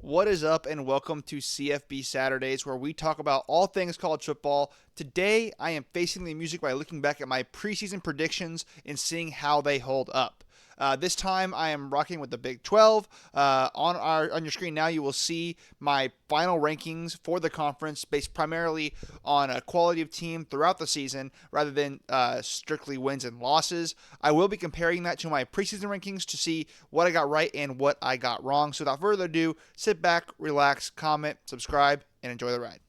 What is up, and welcome to CFB Saturdays, where we talk about all things college football. Today, I am facing the music by looking back at my preseason predictions and seeing how they hold up. This time, I am rocking with the Big 12. On your screen now, you will see my final rankings for the conference, based primarily on a quality of team throughout the season, rather than strictly wins and losses. I will be comparing that to my preseason rankings to see what I got right and what I got wrong. So without further ado, sit back, relax, comment, subscribe, and enjoy the ride.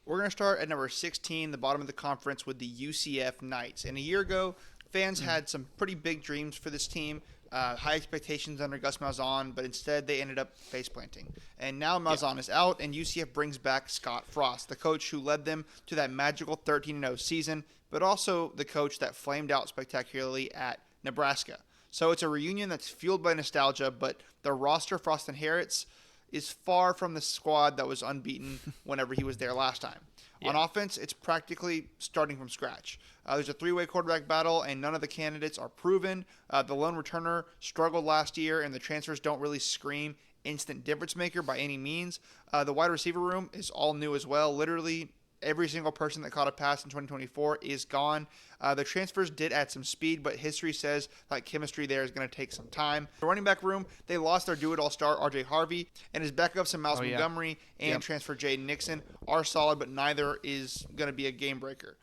We're going to start at number 16, the bottom of the conference, with the UCF Knights. And a year ago, fans had some pretty big dreams for this team. High expectations under Gus Malzahn, but instead they ended up face planting. And now Malzahn is out, and UCF brings back Scott Frost, the coach who led them to that magical 13-0 season, but also the coach that flamed out spectacularly at Nebraska. So it's a reunion that's fueled by nostalgia, but the roster Frost inherits is far from the squad that was unbeaten whenever he was there last time. Yeah. On offense, it's practically starting from scratch. There's a three-way quarterback battle, and none of the candidates are proven. The lone returner struggled last year, and the transfers don't really scream instant difference maker by any means. The wide receiver room is all new as well. Literally every single person that caught a pass in 2024 is gone. The transfers did add some speed, but history says that chemistry there is going to take some time. The running back room, they lost their do-it-all star, R.J. Harvey, and his backups in Miles Montgomery and transfer Jaden Nixon are solid, but neither is going to be a game breaker.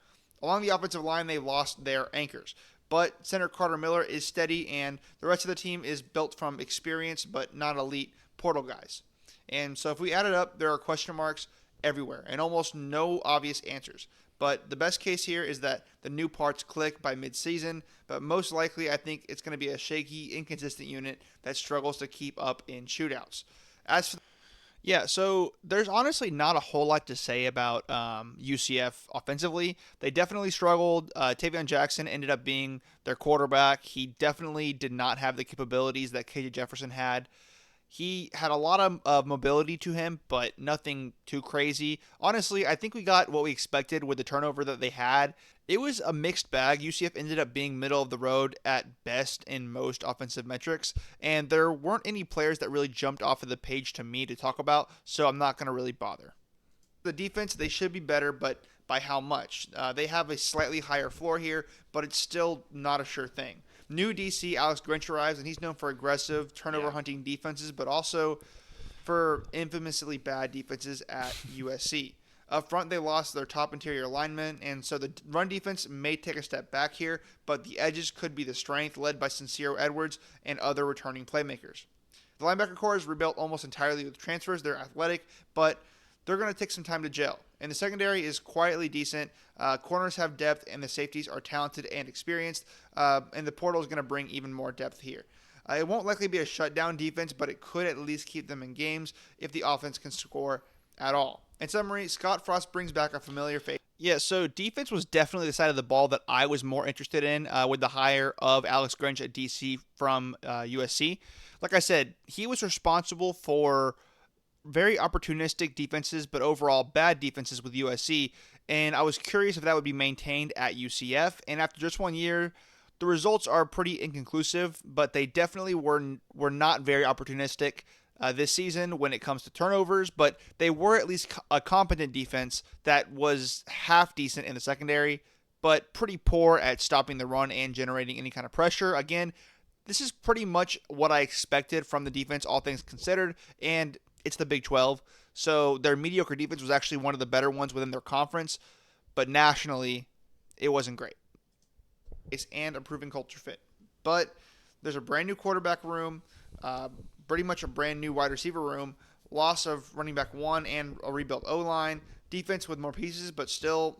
Along the offensive line, they lost their anchors. But center Carter Miller is steady, and the rest of the team is built from experience, but not elite portal guys. And so if we add it up, there are question marks everywhere and almost no obvious answers. But the best case here is that the new parts click by midseason, but most likely I think it's going to be a shaky, inconsistent unit that struggles to keep up in shootouts. So there's honestly not a whole lot to say about UCF offensively. They definitely struggled. Tavion Jackson ended up being their quarterback. He definitely did not have the capabilities that KJ Jefferson had. He had a lot of mobility to him, but nothing too crazy. Honestly, I think we got what we expected with the turnover that they had. It was a mixed bag. UCF ended up being middle of the road at best in most offensive metrics, and there weren't any players that really jumped off of the page to me to talk about, so I'm not going to really bother. The defense, they should be better, but by how much? They have a slightly higher floor here, but it's still not a sure thing. New DC, Alex Grinch, arrives, and he's known for aggressive, turnover-hunting defenses, but also for infamously bad defenses at USC. Up front, they lost their top interior linemen, and so the run defense may take a step back here, but the edges could be the strength, led by Sincero Edwards and other returning playmakers. The linebacker core is rebuilt almost entirely with transfers. They're athletic, but they're going to take some time to gel. And the secondary is quietly decent. Corners have depth, and the safeties are talented and experienced. And the portal is going to bring even more depth here. It won't likely be a shutdown defense, but it could at least keep them in games if the offense can score at all. In summary, Scott Frost brings back a familiar face. Yeah, so defense was definitely the side of the ball that I was more interested in with the hire of Alex Grinch at DC from USC. Like I said, he was responsible for very opportunistic defenses, but overall bad defenses with USC, and I was curious if that would be maintained at UCF, and after just 1 year, the results are pretty inconclusive, but they definitely were not very opportunistic this season when it comes to turnovers, but they were at least a competent defense that was half decent in the secondary, but pretty poor at stopping the run and generating any kind of pressure. Again, this is pretty much what I expected from the defense, all things considered, and it's the Big 12, so their mediocre defense was actually one of the better ones within their conference, but nationally, it wasn't great. And a proven culture fit. But there's a brand new quarterback room, pretty much a brand new wide receiver room, loss of running back one and a rebuilt O-line, defense with more pieces, but still,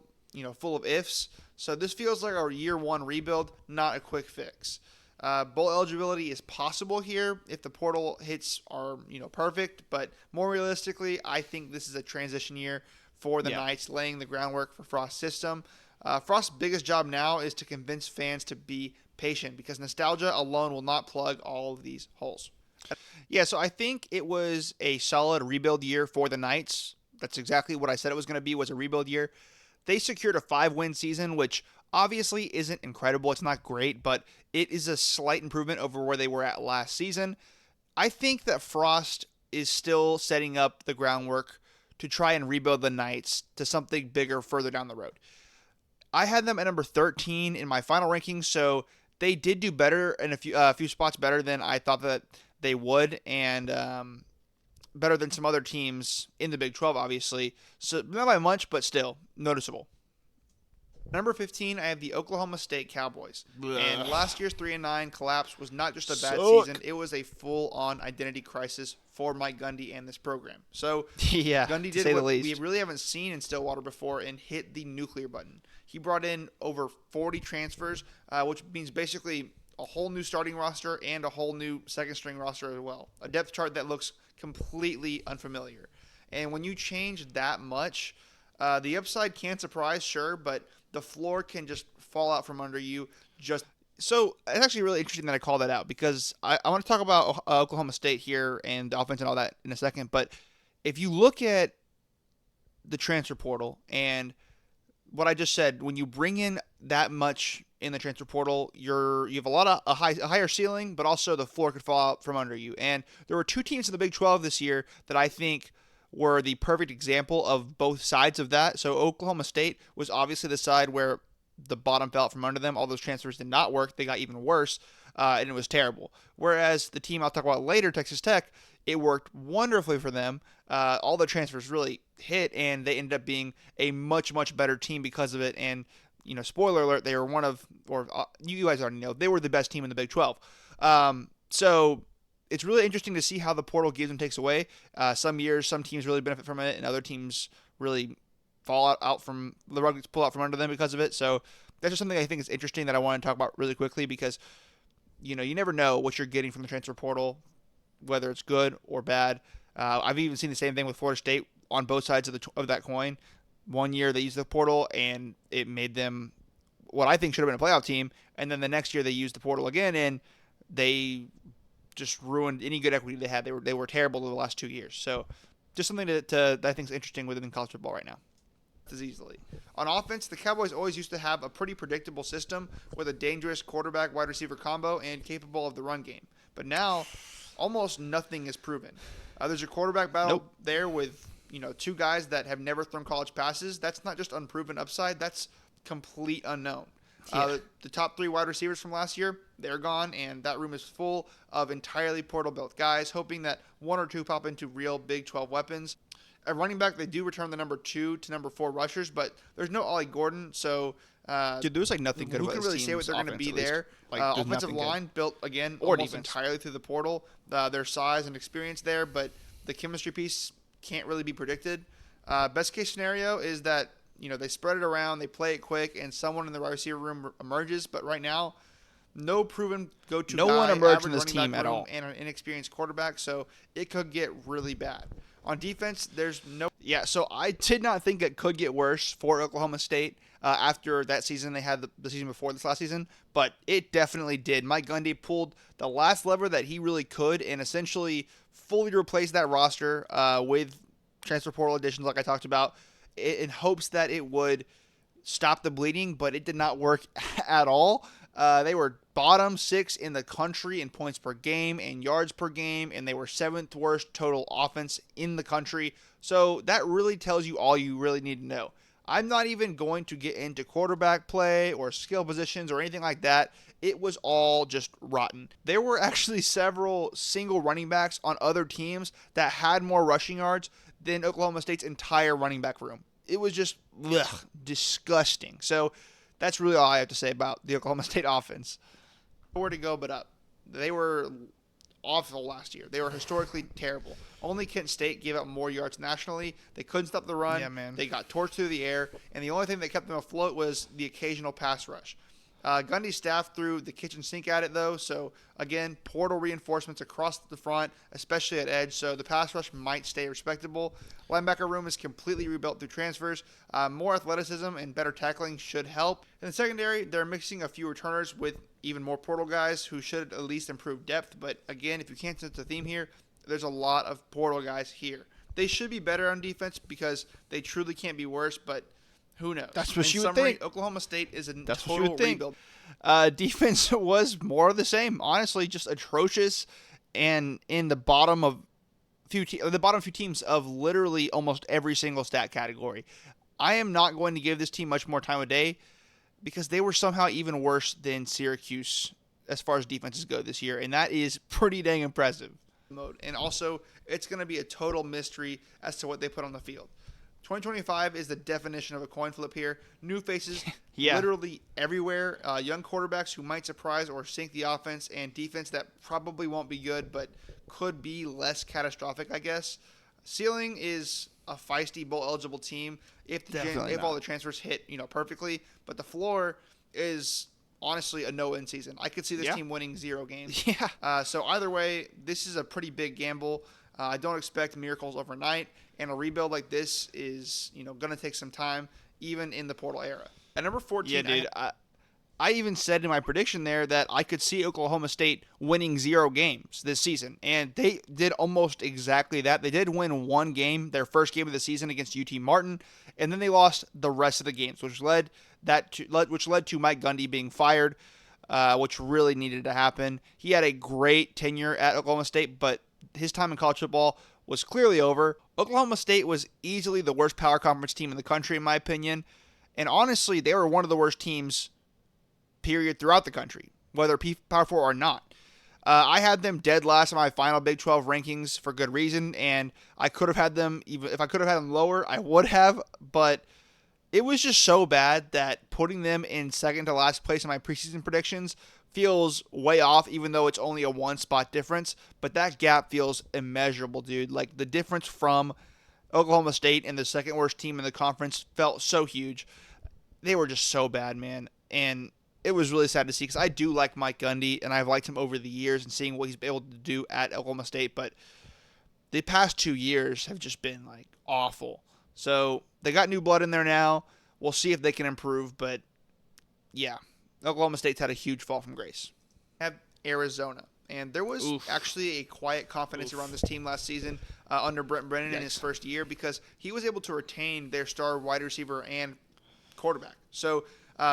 full of ifs. So this feels like a year one rebuild, not a quick fix. Bowl eligibility is possible here if the portal hits are perfect, but more realistically, I think this is a transition year for the Knights, laying the groundwork for Frost's system. Frost's biggest job now is to convince fans to be patient, because nostalgia alone will not plug all of these holes. Yeah, so I think it was a solid rebuild year for the Knights. That's exactly what I said it was going to be, was a rebuild year. They secured a 5-win season, which obviously isn't incredible. It's not great, but it is a slight improvement over where they were at last season. I think that Frost is still setting up the groundwork to try and rebuild the Knights to something bigger further down the road. I had them at number 13 in my final rankings, so they did do better in a few spots better than I thought that they would, and better than some other teams in the Big 12, obviously. So not by much, but still noticeable. Number 15, I have the Oklahoma State Cowboys. Ugh. And last year's 3-9 collapse was not just a bad season; it was a full-on identity crisis for Mike Gundy and this program. So yeah, Gundy did what we really haven't seen in Stillwater before and hit the nuclear button. He brought in over 40 transfers, which means basically a whole new starting roster and a whole new second-string roster as well. A depth chart that looks completely unfamiliar. And when you change that much, the upside can surprise, sure, but the floor can just fall out from under you. So it's actually really interesting that I call that out, because I want to talk about Oklahoma State here and the offense and all that in a second. But if you look at the transfer portal and what I just said, when you bring in that much in the transfer portal, you have a higher ceiling, but also the floor could fall out from under you. And there were two teams in the Big 12 this year that I think were the perfect example of both sides of that. So Oklahoma State was obviously the side where the bottom fell out from under them. All those transfers did not work. They got even worse, and it was terrible. Whereas the team I'll talk about later, Texas Tech, it worked wonderfully for them. All the transfers really hit, and they ended up being a much, much better team because of it. And, spoiler alert, they were you guys already know, they were the best team in the Big 12. So it's really interesting to see how the portal gives and takes away. Some years, some teams really benefit from it, and other teams really fall out from the rug gets pulled out from under them because of it. So that's just something I think is interesting that I want to talk about really quickly, because you never know what you're getting from the transfer portal, whether it's good or bad. I've even seen the same thing with Florida State on both sides of that coin. One year they used the portal and it made them what I think should have been a playoff team, and then the next year they used the portal again and they just ruined any good equity they had. They were terrible the last 2 years. So just something that I think is interesting within college football right now. As easily. On offense, the Cowboys always used to have a pretty predictable system with a dangerous quarterback wide receiver combo and capable of the run game. But now almost nothing is proven. There's a quarterback battle there with two guys that have never thrown college passes. That's not just unproven upside, that's complete unknown. Yeah. The top three wide receivers from last year, they're gone, and that room is full of entirely portal-built guys, hoping that one or two pop into real Big 12 weapons. At running back, they do return the number 2 to number 4 rushers, but there's no Ollie Gordon, so dude, there's nothing good about this team. Who can really say what they're going to be there? Offensive line built, again, almost entirely through the portal. Their size and experience there, but the chemistry piece can't really be predicted. Best case scenario is that they spread it around, they play it quick, and someone in the wide receiver room emerges. But right now, no proven go-to guy. No one emerged in this team at all. And an inexperienced quarterback, so it could get really bad. On defense, there's no... Yeah, so I did not think it could get worse for Oklahoma State after that season. They had the season before this last season, but it definitely did. Mike Gundy pulled the last lever that he really could and essentially fully replaced that roster with transfer portal additions like I talked about in hopes that it would stop the bleeding, but it did not work at all. They were bottom 6 in the country in points per game and yards per game, and they were 7th worst total offense in the country. So that really tells you all you really need to know. I'm not even going to get into quarterback play or skill positions or anything like that. It was all just rotten. There were actually several single running backs on other teams that had more rushing yards than Oklahoma State's entire running back room. It was just disgusting. So that's really all I have to say about the Oklahoma State offense. Nowhere to go but up. They were awful last year. They were historically terrible. Only Kent State gave up more yards nationally. They couldn't stop the run. Yeah, man. They got torched through the air. And the only thing that kept them afloat was the occasional pass rush. Gundy's staff threw the kitchen sink at it, though. So, again, portal reinforcements across the front, especially at edge. So the pass rush might stay respectable. Linebacker room is completely rebuilt through transfers. More athleticism and better tackling should help. In the secondary, they're mixing a few returners with even more portal guys who should at least improve depth. But, again, if you can't sense the theme here, there's a lot of portal guys here. They should be better on defense because they truly can't be worse, but who knows? That's what you would think. Oklahoma State is a That's total what you would think. rebuild. Defense was more of the same. Honestly, just atrocious and in the bottom of the bottom few teams of literally almost every single stat category. I am not going to give this team much more time of day because they were somehow even worse than Syracuse as far as defenses go this year, and that is pretty dang impressive. And also, it's going to be a total mystery as to what they put on the field. 2025 is the definition of a coin flip here. New faces literally everywhere. Young quarterbacks who might surprise or sink the offense, and defense that probably won't be good but could be less catastrophic, I guess. Ceiling is a feisty bowl-eligible team if all the transfers hit perfectly. But the floor is honestly a no-win season. I could see this team winning 0 games. So either way, this is a pretty big gamble. I don't expect miracles overnight, and a rebuild like this is, going to take some time, even in the portal era. At number 14, dude, I even said in my prediction there that I could see Oklahoma State winning 0 games this season, and they did almost exactly that. They did win 1 game, their first game of the season against UT Martin, and then they lost the rest of the games, which led to Mike Gundy being fired, which really needed to happen. He had a great tenure at Oklahoma State, but his time in college football was clearly over. Oklahoma State was easily the worst power conference team in the country, in my opinion. And honestly, they were one of the worst teams, period, throughout the country, whether Power 4 or not. I had them dead last in my final Big 12 rankings for good reason, and I could have had them, even if I could have had them lower, I would have, but it was just so bad that putting them in second to last place in my preseason predictions feels way off, even though it's only a 1-spot difference. But that gap feels immeasurable, dude. Like, the difference from Oklahoma State and the second worst team in the conference felt so huge. They were just so bad, man. And it was really sad to see because I do like Mike Gundy, and I've liked him over the years and seeing what he's been able to do at Oklahoma State. But the past 2 years have just been, like, awful. So they got new blood in there now. We'll see if they can improve. But, yeah. Oklahoma State's had a huge fall from grace. Have Arizona. And there was actually a quiet confidence around this team last season under Brent Brennan in his first year because he was able to retain their star wide receiver and quarterback. So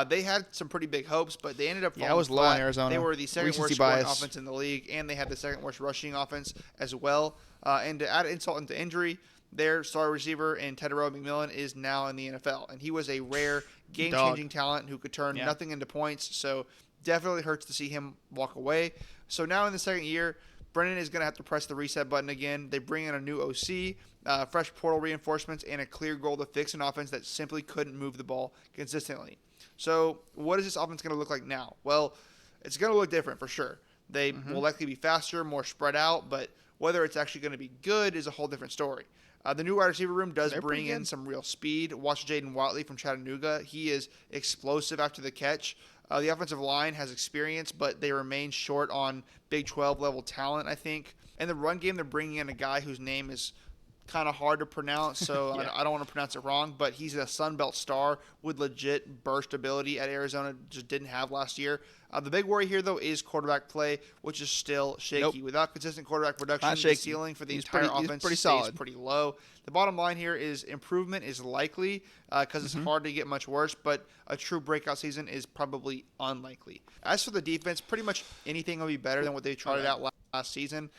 they had some pretty big hopes, but they ended up falling I was low on Arizona. They were the second worst scoring offense in the league, and they had the second worst rushing offense as well. And to add insult into injury, their star receiver in Tedero McMillan is now in the NFL, and he was a rare game-changing talent who could turn nothing into points, so definitely hurts to see him walk away. So now in the second year, Brennan is going to have to press the reset button again. They bring in a new OC, fresh portal reinforcements, and a clear goal to fix an offense that simply couldn't move the ball consistently. So what is this offense going to look like now? Well, it's going to look different for sure. They will likely be faster, more spread out, but whether it's actually going to be good is a whole different story. The new wide receiver room does bring in some real speed. Watch Jaden Watley from Chattanooga. He is explosive after the catch. The offensive line has experience, but they remain short on Big 12 level talent, I think. And the run game, they're bringing in a guy whose name is kind of hard to pronounce, so I don't want to pronounce it wrong, but he's a Sun Belt star with legit burst ability at Arizona, just didn't have last year. The big worry here, though, is quarterback play, which is still shaky. Without consistent quarterback production, the ceiling for the entire offense stays pretty low. The bottom line here is improvement is likely because it's hard to get much worse, but a true breakout season is probably unlikely. As for the defense, pretty much anything will be better than what they trotted out last season.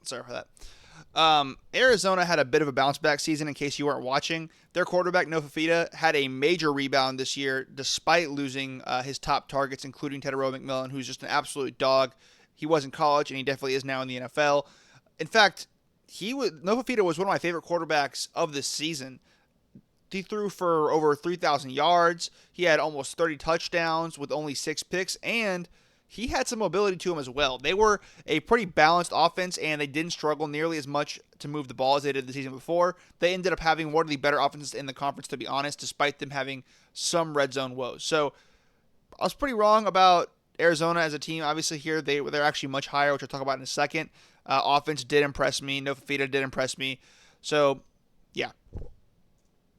Sorry for that. Arizona had a bit of a bounce back season in case you weren't watching. Their quarterback, Noah Fifita, had a major rebound this year despite losing his top targets, including Tedero McMillan, who's just an absolute dog. He was in college, and he definitely is now in the NFL. In fact, Noah Fifita was one of my favorite quarterbacks of this season. He threw for over 3,000 yards. He had almost 30 touchdowns with only 6 picks, and he had some mobility to him as well. They were a pretty balanced offense, and they didn't struggle nearly as much to move the ball as they did the season before. They ended up having one of the better offenses in the conference, to be honest, despite them having some red zone woes. So I was pretty wrong about Arizona as a team. Obviously here they're actually much higher, which I'll talk about in a second. Offense did impress me. Noah Fifita did impress me. So, yeah.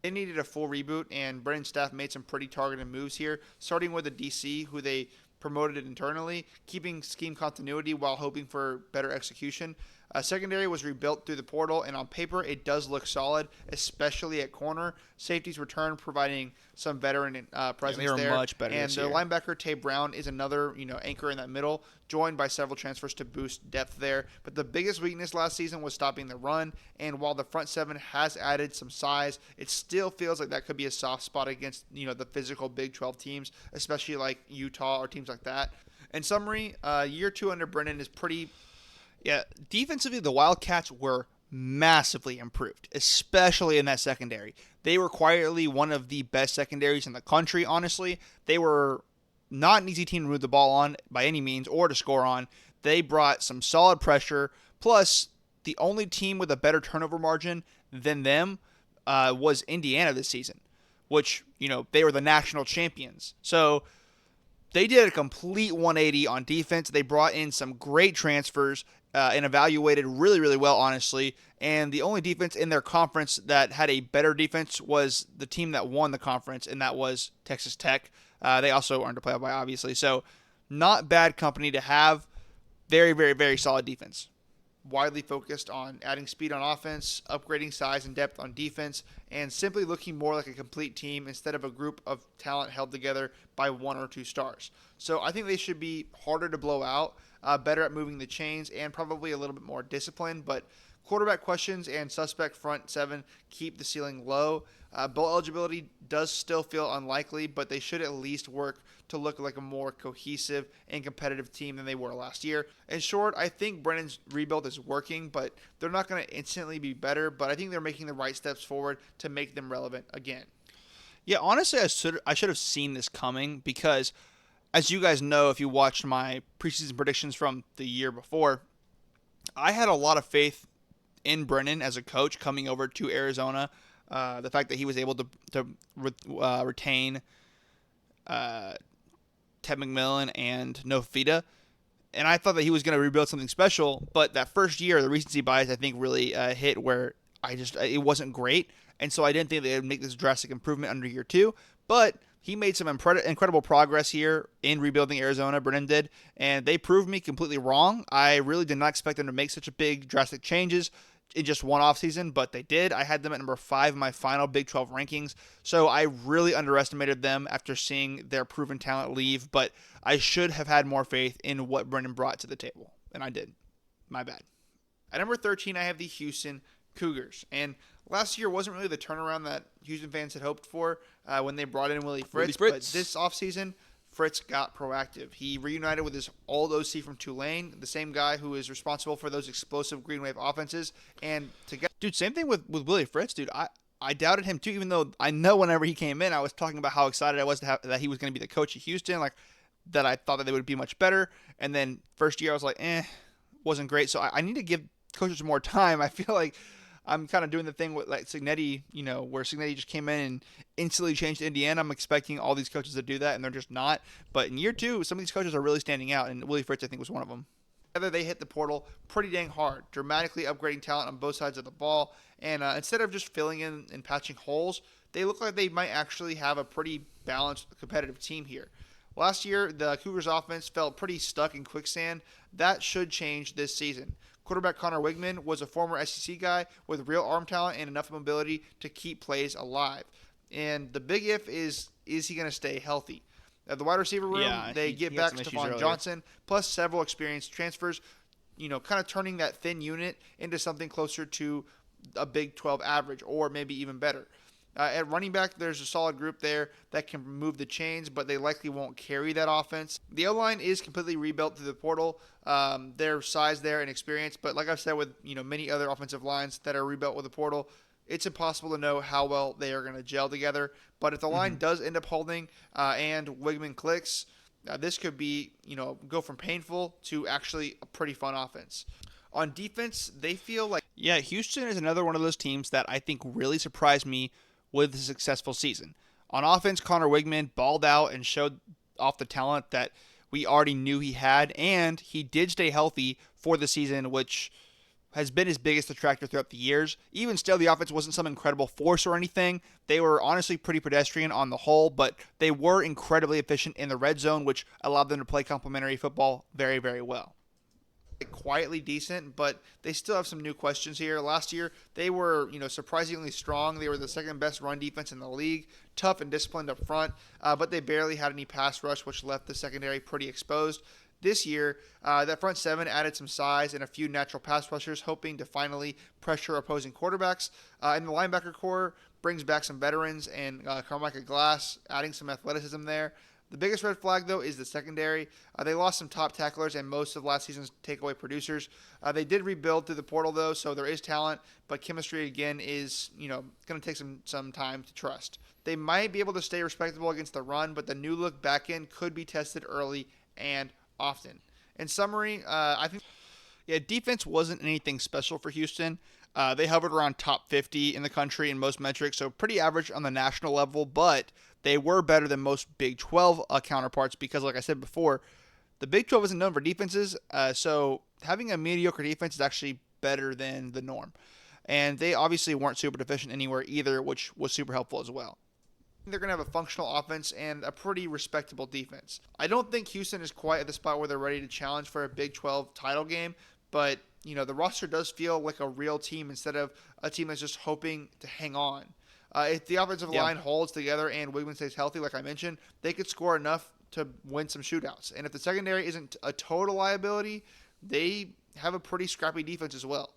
They needed a full reboot, and Brennan's staff made some pretty targeted moves here, starting with the DC, who they promoted it internally, keeping scheme continuity while hoping for better execution. Secondary was rebuilt through the portal, and on paper, it does look solid, especially at corner. Safeties return, providing some veteran presence they were there. much better And this their year. linebacker, Tay Brown, is another anchor in that middle, joined by several transfers to boost depth there. But the biggest weakness last season was stopping the run, and while the front seven has added some size, it still feels like that could be a soft spot against the physical Big 12 teams, especially like Utah or teams like that. In summary, year 2 under Brennan is pretty. Yeah, defensively, the Wildcats were massively improved, especially in that secondary. They were quietly one of the best secondaries in the country, honestly. They were not an easy team to move the ball on by any means or to score on. They brought some solid pressure. Plus, the only team with a better turnover margin than them was Indiana this season, which, they were the national champions. So they did a complete 180 on defense. They brought in some great transfers and evaluated really, really well, honestly. And the only defense in their conference that had a better defense was the team that won the conference, and that was Texas Tech. They also earned a playoff bye, obviously. So not bad company to have. Very, very, very solid defense. Widely focused on adding speed on offense, upgrading size and depth on defense, and simply looking more like a complete team instead of a group of talent held together by 1 or 2 stars. So I think they should be harder to blow out, better at moving the chains, and probably a little bit more disciplined. But quarterback questions and suspect front seven keep the ceiling low. Bowl eligibility does still feel unlikely, but they should at least work to look like a more cohesive and competitive team than they were last year. In short, I think Brennan's rebuild is working, but they're not going to instantly be better, but I think they're making the right steps forward to make them relevant again. Yeah, honestly, I should have seen this coming because, as you guys know, if you watched my preseason predictions from the year before, I had a lot of faith in Brennan as a coach coming over to Arizona. The fact that he was able to retain Ted McMillan and No Fita. And I thought that he was going to rebuild something special. But that first year, the recency bias, I think, really hit where it wasn't great. And so I didn't think they would make this drastic improvement under year 2. But he made some incredible progress here in rebuilding Arizona, Brennan did. And they proved me completely wrong. I really did not expect them to make such a big, drastic changes in just one offseason, but they did. I had them at number 5 in my final Big 12 rankings, so I really underestimated them after seeing their proven talent leave, but I should have had more faith in what Brennan brought to the table, and I did. My bad. At number 13, I have the Houston Cougars, and last year wasn't really the turnaround that Houston fans had hoped for when they brought in Willie Fritz. But this offseason, Fritz got proactive. He reunited with his old OC from Tulane, the same guy who is responsible for those explosive Green Wave offenses. And dude, same thing with Willie Fritz, dude. I doubted him too, even though I know whenever he came in, I was talking about how excited I was that he was going to be the coach of Houston, like that I thought that they would be much better. And then first year I was like, wasn't great. So I need to give coaches more time. I feel like I'm kind of doing the thing with like Cignetti, where Cignetti just came in and instantly changed Indiana. I'm expecting all these coaches to do that, and they're just not. But in year 2, some of these coaches are really standing out, and Willie Fritz, I think, was one of them. Together, they hit the portal pretty dang hard, dramatically upgrading talent on both sides of the ball. And instead of just filling in and patching holes, they look like they might actually have a pretty balanced, competitive team here. Last year, the Cougars offense felt pretty stuck in quicksand. That should change this season. Quarterback Connor Wigman was a former SEC guy with real arm talent and enough mobility to keep plays alive. And the big if is he going to stay healthy? At the wide receiver room, they get back Stephon Johnson, plus several experienced transfers, kind of turning that thin unit into something closer to a Big 12 average or maybe even better. At running back, there's a solid group there that can move the chains, but they likely won't carry that offense. The O-line is completely rebuilt through the portal. Their size there and experience, but like I've said with many other offensive lines that are rebuilt with the portal, it's impossible to know how well they are going to gel together. But if the line does end up holding and Wigman clicks, this could be go from painful to actually a pretty fun offense. On defense, they feel like Houston is another one of those teams that I think really surprised me with a successful season. On offense, Connor Wigman balled out and showed off the talent that we already knew he had, and he did stay healthy for the season, which has been his biggest attractor throughout the years. Even still, the offense wasn't some incredible force or anything. They were honestly pretty pedestrian on the whole, but they were incredibly efficient in the red zone, which allowed them to play complementary football very, very well. quietly decent, but they still have some new questions here. Last year, they were, surprisingly strong. They were the second best run defense in the league, tough and disciplined up front, but they barely had any pass rush, which left the secondary pretty exposed. This year, that front seven added some size and a few natural pass rushers, hoping to finally pressure opposing quarterbacks. And the linebacker core brings back some veterans and Carmichael Glass, adding some athleticism there. The biggest red flag, though, is the secondary. They lost some top tacklers and most of last season's takeaway producers. They did rebuild through the portal, though, so there is talent, but chemistry, again, is going to take some time to trust. They might be able to stay respectable against the run, but the new look back end could be tested early and often. In summary, I think defense wasn't anything special for Houston. They hovered around top 50 in the country in most metrics, so pretty average on the national level, but they were better than most Big 12 counterparts because, like I said before, the Big 12 isn't known for defenses, so having a mediocre defense is actually better than the norm. And they obviously weren't super deficient anywhere either, which was super helpful as well. They're going to have a functional offense and a pretty respectable defense. I don't think Houston is quite at the spot where they're ready to challenge for a Big 12 title game, but the roster does feel like a real team instead of a team that's just hoping to hang on. If the offensive line holds together and Wiggins stays healthy, like I mentioned, they could score enough to win some shootouts. And if the secondary isn't a total liability, they have a pretty scrappy defense as well.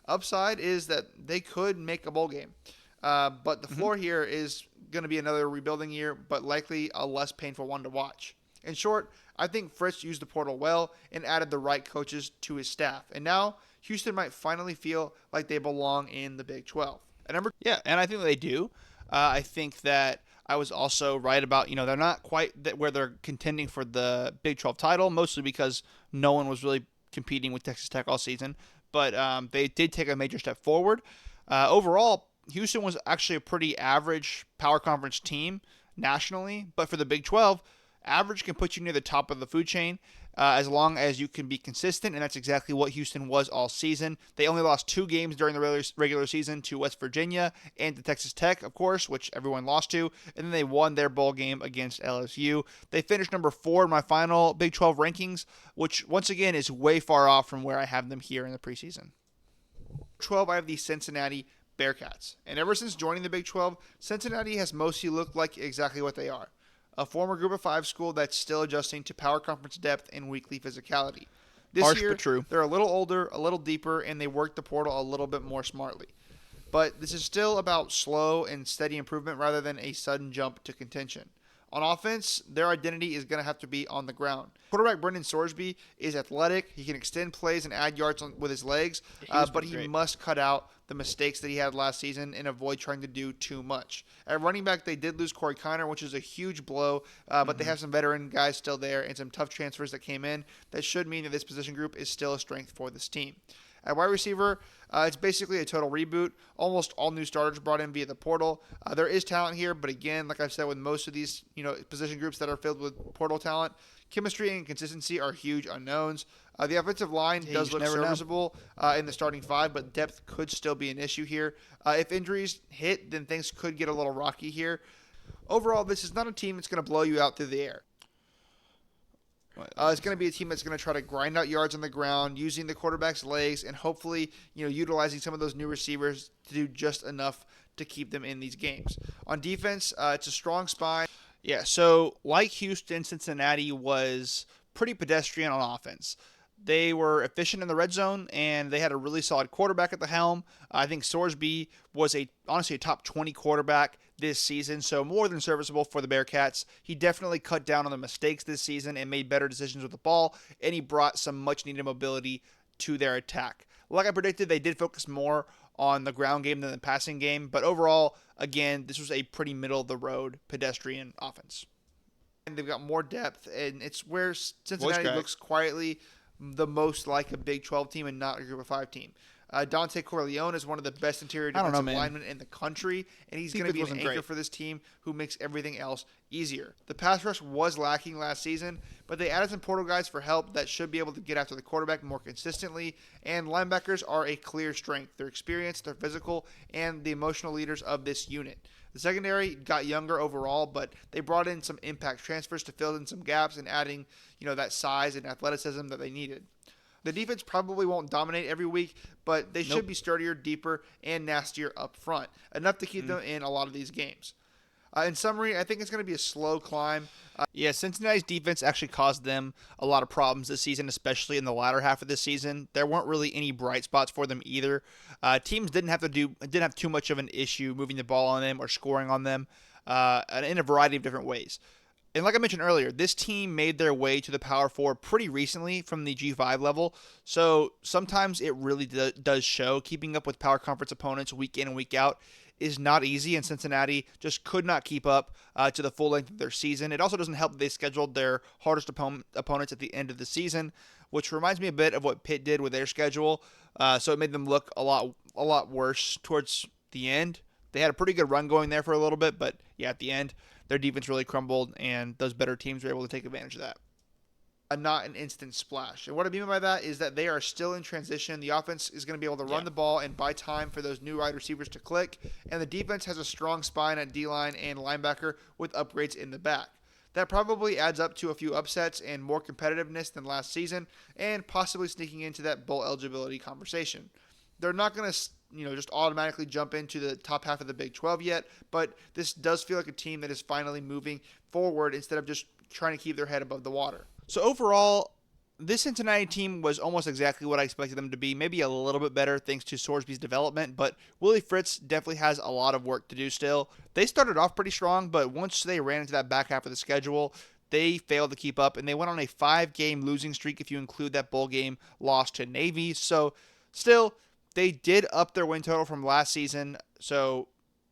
Upside is that they could make a bowl game. But the floor here is going to be another rebuilding year, but likely a less painful one to watch. In short, I think Fritz used the portal well and added the right coaches to his staff. And now Houston might finally feel like they belong in the Big 12. And I think they do. I think that I was also right about, they're not quite where they're contending for the Big 12 title, mostly because no one was really competing with Texas Tech all season. But they did take a major step forward. Overall, Houston was actually a pretty average power conference team nationally, but for the Big 12, average can put you near the top of the food chain as long as you can be consistent, and that's exactly what Houston was all season. They only lost 2 games during the regular season to West Virginia and to Texas Tech, of course, which everyone lost to, and then they won their bowl game against LSU. They finished number 4 in my final Big 12 rankings, which once again is way far off from where I have them here in the preseason. 12, I have the Cincinnati Bearcats. And ever since joining the Big 12, Cincinnati has mostly looked like exactly what they are. A former Group of 5 school that's still adjusting to power conference depth and weekly physicality. This year, they're a little older, a little deeper, and they work the portal a little bit more smartly. But this is still about slow and steady improvement rather than a sudden jump to contention. On offense, their identity is going to have to be on the ground. Quarterback Brendan Sorsby is athletic. He can extend plays and add yards with his legs, but he must cut out the mistakes that he had last season and avoid trying to do too much. At running back, they did lose Corey Kiner, which is a huge blow, but they have some veteran guys still there and some tough transfers that came in that should mean that this position group is still a strength for this team. At wide receiver, it's basically a total reboot. Almost all new starters brought in via the portal. There is talent here, but again, like I've said, with most of these position groups that are filled with portal talent, chemistry and consistency are huge unknowns. The offensive line does look serviceable in the starting 5, but depth could still be an issue here. If injuries hit, then things could get a little rocky here. Overall, this is not a team that's going to blow you out through the air. It's going to be a team that's going to try to grind out yards on the ground, using the quarterback's legs, and hopefully, utilizing some of those new receivers to do just enough to keep them in these games. On defense, it's a strong spine. Yeah, so like Houston, Cincinnati was pretty pedestrian on offense. They were efficient in the red zone, and they had a really solid quarterback at the helm. I think Sorsby was honestly a top 20 quarterback this season, so more than serviceable for the Bearcats. He definitely cut down on the mistakes this season and made better decisions with the ball, and he brought some much-needed mobility to their attack. Like I predicted, they did focus more on the ground game than the passing game, but overall, again, this was a pretty middle-of-the-road pedestrian offense. And they've got more depth, and it's where Cincinnati looks quietly the most like a Big 12 team and not a Group of 5 team. Dante Corleone is one of the best interior defensive linemen in the country, and he's going to be an anchor for this team who makes everything else easier. The pass rush was lacking last season, but they added some portal guys for help that should be able to get after the quarterback more consistently, and linebackers are a clear strength. They're experienced, they're physical, and the emotional leaders of this unit. The secondary got younger overall, but they brought in some impact transfers to fill in some gaps and adding, that size and athleticism that they needed. The defense probably won't dominate every week, but they should be sturdier, deeper, and nastier up front, enough to keep them in a lot of these games. In summary, I think it's going to be a slow climb. Yeah, Cincinnati's defense actually caused them a lot of problems this season, especially in the latter half of this season. There weren't really any bright spots for them either. Teams didn't have too much of an issue moving the ball on them or scoring on them in a variety of different ways. And like I mentioned earlier, this team made their way to the Power Four pretty recently from the G5 level, so sometimes it really does show. Keeping up with power conference opponents week in and week out is not easy, and Cincinnati just could not keep up to the full length of their season. It also doesn't help that they scheduled their hardest opponents at the end of the season, which reminds me a bit of what Pitt did with their schedule, so it made them look a lot worse towards the end. They had a pretty good run going there for a little bit, but yeah, at the end, their defense really crumbled, and those better teams were able to take advantage of that. Not an instant splash. And what I mean by that is that they are still in transition. The offense is going to be able to run the ball and buy time for those new wide receivers to click, and the defense has a strong spine at D-line and linebacker with upgrades in the back. That probably adds up to a few upsets and more competitiveness than last season, and possibly sneaking into that bowl eligibility conversation. They're not going to just automatically jump into the top half of the Big 12 yet, but this does feel like a team that is finally moving forward instead of just trying to keep their head above the water. So overall, this Cincinnati team was almost exactly what I expected them to be, maybe a little bit better thanks to Sorsby's development, but Willie Fritz definitely has a lot of work to do still. They started off pretty strong, but once they ran into that back half of the schedule, they failed to keep up, and they went on a 5-game losing streak if you include that bowl game loss to Navy. So still, they did up their win total from last season, so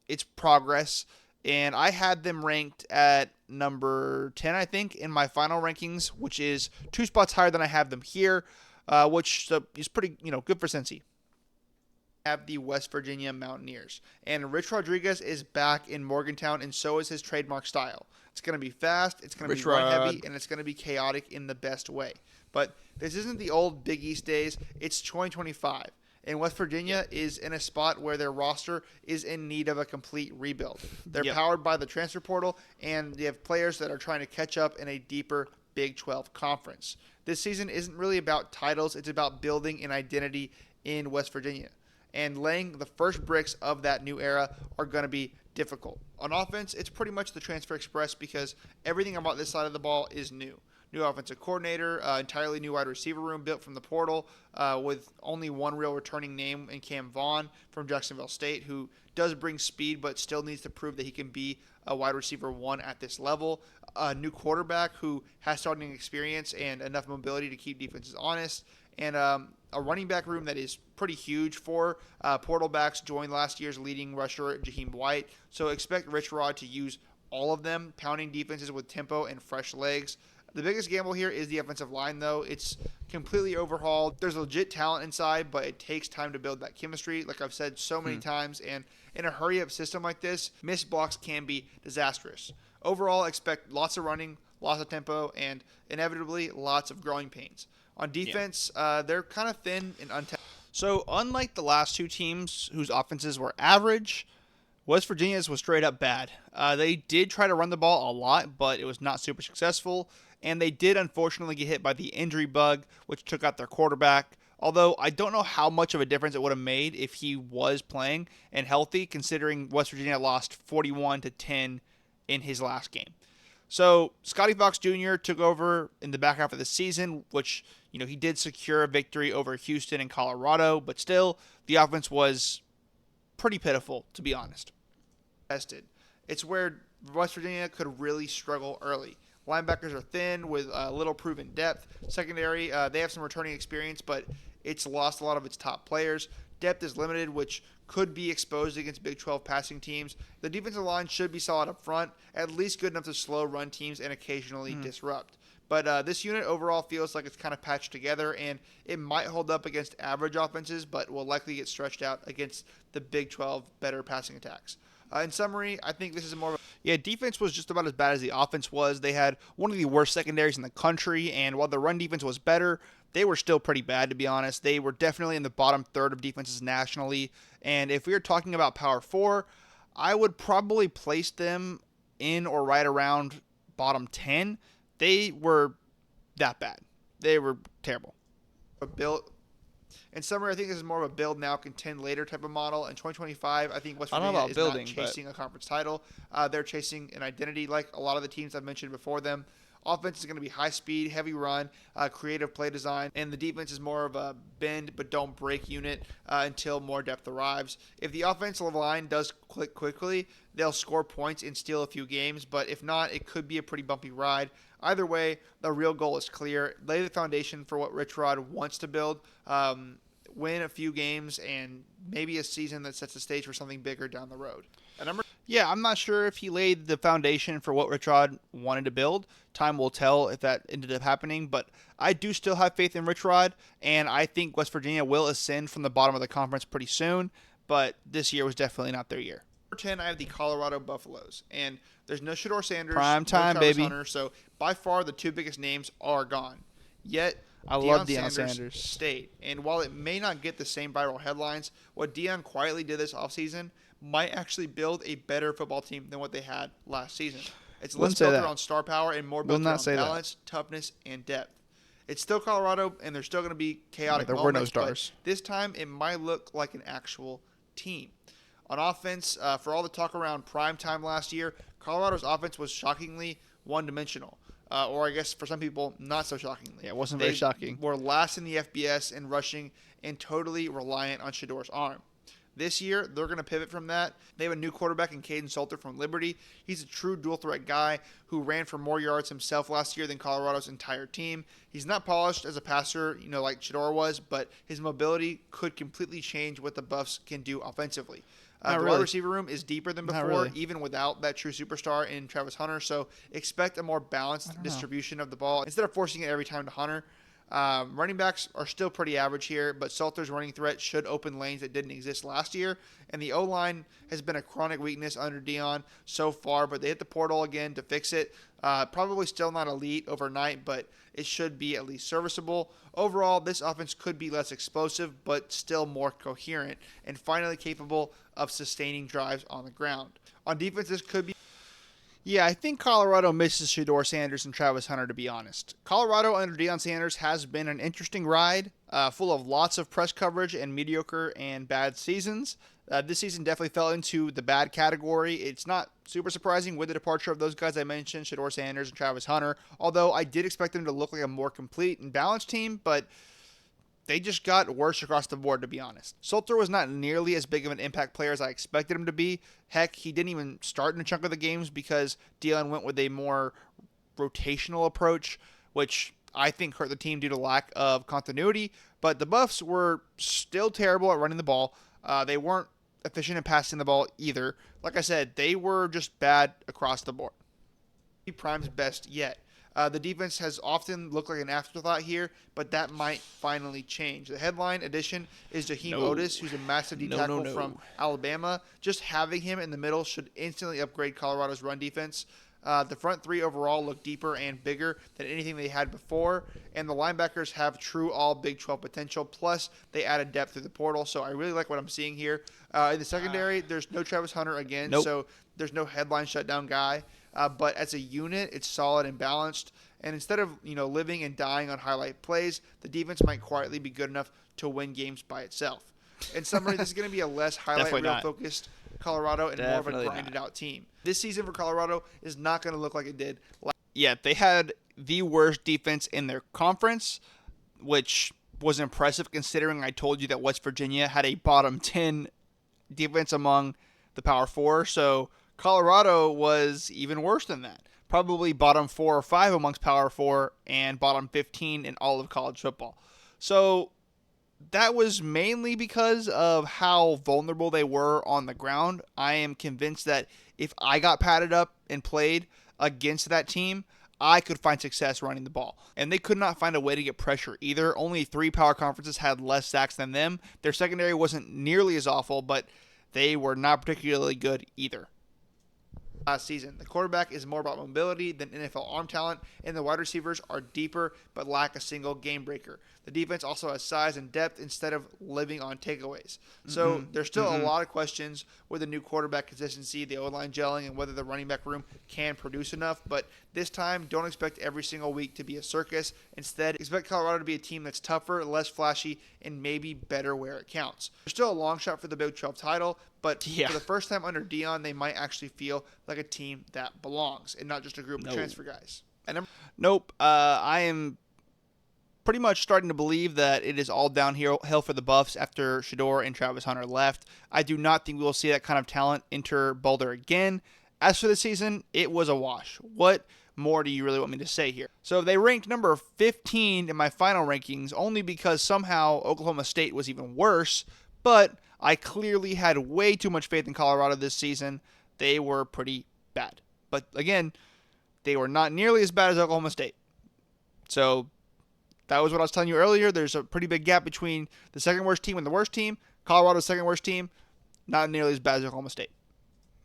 it's progress. And I had them ranked at number 10, I think, in my final rankings, which is 2 spots higher than I have them here, which is pretty, good for Cincy. Have the West Virginia Mountaineers. And Rich Rodriguez is back in Morgantown, and so is his trademark style. It's going to be fast, it's going to be run heavy, and it's going to be chaotic in the best way. But this isn't the old Big East days. It's 2025. And West Virginia is in a spot where their roster is in need of a complete rebuild. They're powered by the transfer portal, and they have players that are trying to catch up in a deeper Big 12 conference. This season isn't really about titles. It's about building an identity in West Virginia. And laying the first bricks of that new era are going to be difficult. On offense, it's pretty much the transfer express because everything about this side of the ball is new. New offensive coordinator, entirely new wide receiver room built from the portal with only one real returning name in Cam Vaughn from Jacksonville State, who does bring speed but still needs to prove that he can be a wide receiver 1 at this level. A new quarterback who has starting experience and enough mobility to keep defenses honest. And a running back room that is pretty huge for portal backs joined last year's leading rusher, Jaheim White. So expect Rich Rod to use all of them, pounding defenses with tempo and fresh legs. The biggest gamble here is the offensive line, though. It's completely overhauled. There's legit talent inside, but it takes time to build that chemistry, like I've said so many times. And in a hurry-up system like this, missed blocks can be disastrous. Overall, expect lots of running, lots of tempo, and inevitably lots of growing pains. On defense, they're kind of thin and untapped. So unlike the last 2 teams whose offenses were average, West Virginia's was straight up bad. They did try to run the ball a lot, but it was not super successful. And they did unfortunately get hit by the injury bug, which took out their quarterback. Although I don't know how much of a difference it would have made if he was playing and healthy, considering West Virginia lost 41-10 in his last game. So Scotty Fox Jr. took over in the back half of the season, which, he did secure a victory over Houston and Colorado, but still the offense was pretty pitiful, to be honest. Tested. It's where West Virginia could really struggle early. Linebackers are thin with little proven depth. Secondary, they have some returning experience, but it's lost a lot of its top players. Depth is limited, which could be exposed against Big 12 passing teams. The defensive line should be solid up front, at least good enough to slow run teams and occasionally disrupt. But this unit overall feels like it's kind of patched together, and it might hold up against average offenses, but will likely get stretched out against the Big 12 better passing attacks. In summary, I think this is more of a... defense was just about as bad as the offense was. They had one of the worst secondaries in the country, and while the run defense was better, they were still pretty bad, to be honest. They were definitely in the bottom third of defenses nationally, and if we were talking about Power 4, I would probably place them in or right around bottom 10. They were that bad. They were terrible. a build. In summary, I think this is more of a build now, contend later type of model. In 2025, I think West Virginia is not chasing a conference title. They're chasing an identity like a lot of the teams I've mentioned before them. Offense is going to be high speed, heavy run, creative play design, and the defense is more of a bend but don't break unit until more depth arrives. If the offensive line does click quickly, they'll score points and steal a few games, but if not, it could be a pretty bumpy ride. Either way, the real goal is clear. Lay the foundation for what Rich Rod wants to build. Win a few games and maybe a season that sets the stage for something bigger down the road. Yeah, I'm not sure if he laid the foundation for what Rich Rod wanted to build. Time will tell if that ended up happening, but I do still have faith in Rich Rod, and I think West Virginia will ascend from the bottom of the conference pretty soon, but this year was definitely not their year. Number 10, I have the Colorado Buffaloes, and there's no Shedeur Sanders, prime time, no Travis baby. Hunter, so by far the two biggest names are gone. Yet I love Deion Sanders stayed, and while it may not get the same viral headlines, what Deion quietly did this offseason might actually build a better football team than what they had last season. It's less built on star power and more built on balance, toughness, and depth. It's still Colorado, and there's still going to be chaotic moments. There were no stars. But this time, it might look like an actual team. On offense, for all the talk around prime time last year, Colorado's offense was shockingly one-dimensional. Or I guess for some people, not so shockingly. Yeah, it wasn't very shocking. They were last in the FBS in rushing and totally reliant on Shedeur's arm. This year, they're going to pivot from that. They have a new quarterback in Caden Salter from Liberty. He's a true dual-threat guy who ran for more yards himself last year than Colorado's entire team. He's not polished as a passer, like Shedeur was, but his mobility could completely change what the Buffs can do offensively. The wide receiver room is deeper than before, even without that true superstar in Travis Hunter. So expect a more balanced distribution of the ball instead of forcing it every time to Hunter. Running backs are still pretty average here, but Salter's running threat should open lanes that didn't exist last year. And the O-line has been a chronic weakness under Deion so far, but they hit the portal again to fix it. Probably still not elite overnight, but it should be at least serviceable. Overall, this offense could be less explosive, but still more coherent and finally capable of sustaining drives on the ground. On defense, this could be... Yeah, I think Colorado misses Shedeur Sanders and Travis Hunter, to be honest. Colorado under Deion Sanders has been an interesting ride, full of lots of press coverage and mediocre and bad seasons. This season definitely fell into the bad category. It's not super surprising with the departure of those guys I mentioned, Shedeur Sanders and Travis Hunter, although I did expect them to look like a more complete and balanced team, but they just got worse across the board, to be honest. Salter was not nearly as big of an impact player as I expected him to be. Heck, he didn't even start in a chunk of the games because Deion went with a more rotational approach, which I think hurt the team due to lack of continuity. But the Buffs were still terrible at running the ball. They weren't efficient in passing the ball either. Like I said, they were just bad across the board. Prime's best yet. The defense has often looked like an afterthought here, but that might finally change. The headline addition is Jaheim Otis, who's a massive D tackle from Alabama. Just having him in the middle should instantly upgrade Colorado's run defense. The front three overall look deeper and bigger than anything they had before, and the linebackers have true all Big 12 potential, plus they added depth through the portal, so I really like what I'm seeing here. In the secondary, there's no Travis Hunter again, so there's no headline shutdown guy. But as a unit, it's solid and balanced. And instead of living and dying on highlight plays, the defense might quietly be good enough to win games by itself. In summary, this is going to be a less highlight reel focused Colorado and more of a grinded out team. This season for Colorado is not going to look like it did. Yeah, they had the worst defense in their conference, which was impressive considering I told you that West Virginia had a bottom 10 defense among the Power Four. So Colorado was even worse than that. Probably bottom 4 or 5 amongst Power 4 and bottom 15 in all of college football. So that was mainly because of how vulnerable they were on the ground. I am convinced that if I got padded up and played against that team, I could find success running the ball. And they could not find a way to get pressure either. Only 3 power conferences had less sacks than them. Their secondary wasn't nearly as awful, but they were not particularly good either. last season. The quarterback is more about mobility than NFL arm talent, and the wide receivers are deeper but lack a single game breaker. The defense also has size and depth instead of living on takeaways. So there's still a lot of questions with the new quarterback consistency, the O-line gelling, and whether the running back room can produce enough. But this time, don't expect every single week to be a circus. Instead, expect Colorado to be a team that's tougher, less flashy, and maybe better where it counts. There's still a long shot for the Big 12 title, but for the first time under Dion, they might actually feel like a team that belongs and not just a group of transfer guys. I am pretty much starting to believe that it is all downhill for the Buffs after Shedeur and Travis Hunter left. I do not think we will see that kind of talent enter Boulder again. As for the season, it was a wash. What more do you really want me to say here? So they ranked number 15 in my final rankings only because somehow Oklahoma State was even worse, but I clearly had way too much faith in Colorado this season. They were pretty bad. But again, they were not nearly as bad as Oklahoma State. So that was what I was telling you earlier. There's a pretty big gap between the second worst team and the worst team. Colorado's second worst team, not nearly as bad as Oklahoma State.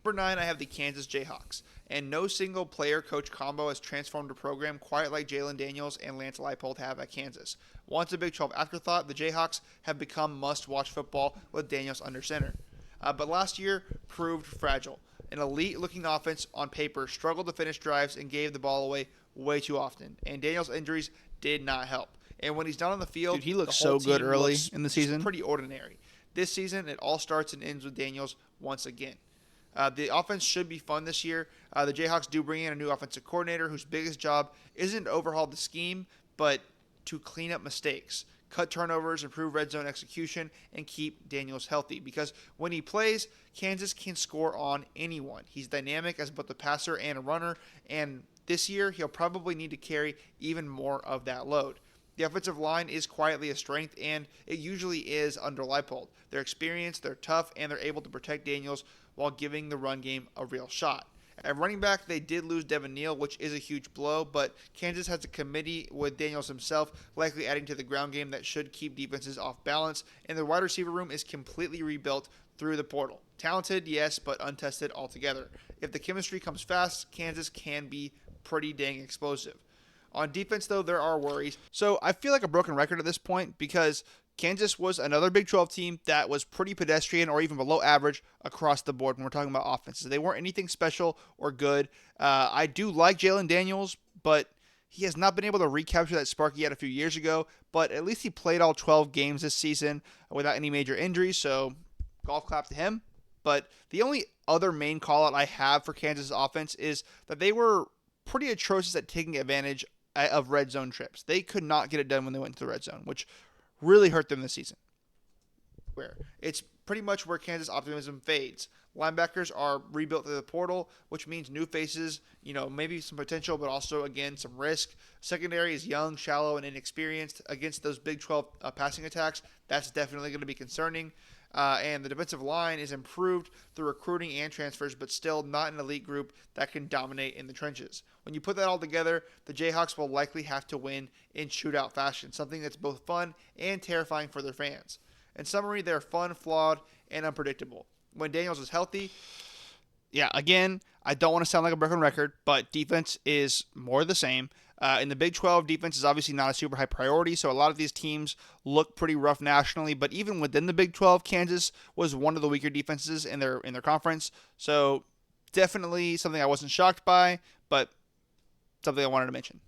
Number 9, I have the Kansas Jayhawks. And no single player-coach combo has transformed a program quite like Jalen Daniels and Lance Leipold have at Kansas. Once a Big 12 afterthought, the Jayhawks have become must-watch football with Daniels under center. But last year proved fragile. An elite-looking offense on paper struggled to finish drives and gave the ball away way too often. And Daniels' injuries did not help. And when he's not on the field, dude, he looks so good early in the season. Pretty ordinary. This season, it all starts and ends with Daniels once again. The offense should be fun this year. The Jayhawks do bring in a new offensive coordinator whose biggest job isn't to overhaul the scheme, but to clean up mistakes, cut turnovers, improve red zone execution, and keep Daniels healthy. Because when he plays, Kansas can score on anyone. He's dynamic as both a passer and a runner, and this year he'll probably need to carry even more of that load. The offensive line is quietly a strength, and it usually is under Leipold. They're experienced, they're tough, and they're able to protect Daniels while giving the run game a real shot. At running back, they did lose Devin Neal, which is a huge blow, but Kansas has a committee with Daniels himself likely adding to the ground game that should keep defenses off balance, and the wide receiver room is completely rebuilt through the portal. Talented, yes, but untested altogether. If the chemistry comes fast, Kansas can be pretty dang explosive. On defense, though, there are worries. So I feel like a broken record at this point because Kansas was another Big 12 team that was pretty pedestrian or even below average across the board when we're talking about offenses. They weren't anything special or good. I do like Jalen Daniels, but he has not been able to recapture that spark he had a few years ago. But at least he played all 12 games this season without any major injuries, so golf clap to him. But the only other main call-out I have for Kansas' offense is that they were pretty atrocious at taking advantage of red zone trips. They could not get it done when they went into the red zone, which really hurt them this season. It's pretty much where Kansas optimism fades. Linebackers are rebuilt through the portal, which means new faces, maybe some potential, but also, again, some risk. Secondary is young, shallow, and inexperienced. Against those Big 12 passing attacks, that's definitely going to be concerning. And the defensive line is improved through recruiting and transfers, but still not an elite group that can dominate in the trenches. When you put that all together, the Jayhawks will likely have to win in shootout fashion, something that's both fun and terrifying for their fans. In summary, they're fun, flawed, and unpredictable. When Daniels is healthy, again, I don't want to sound like a broken record, but defense is more the same. In the Big 12, defense is obviously not a super high priority, so a lot of these teams look pretty rough nationally. But even within the Big 12, Kansas was one of the weaker defenses in their conference. So definitely something I wasn't shocked by, but something I wanted to mention.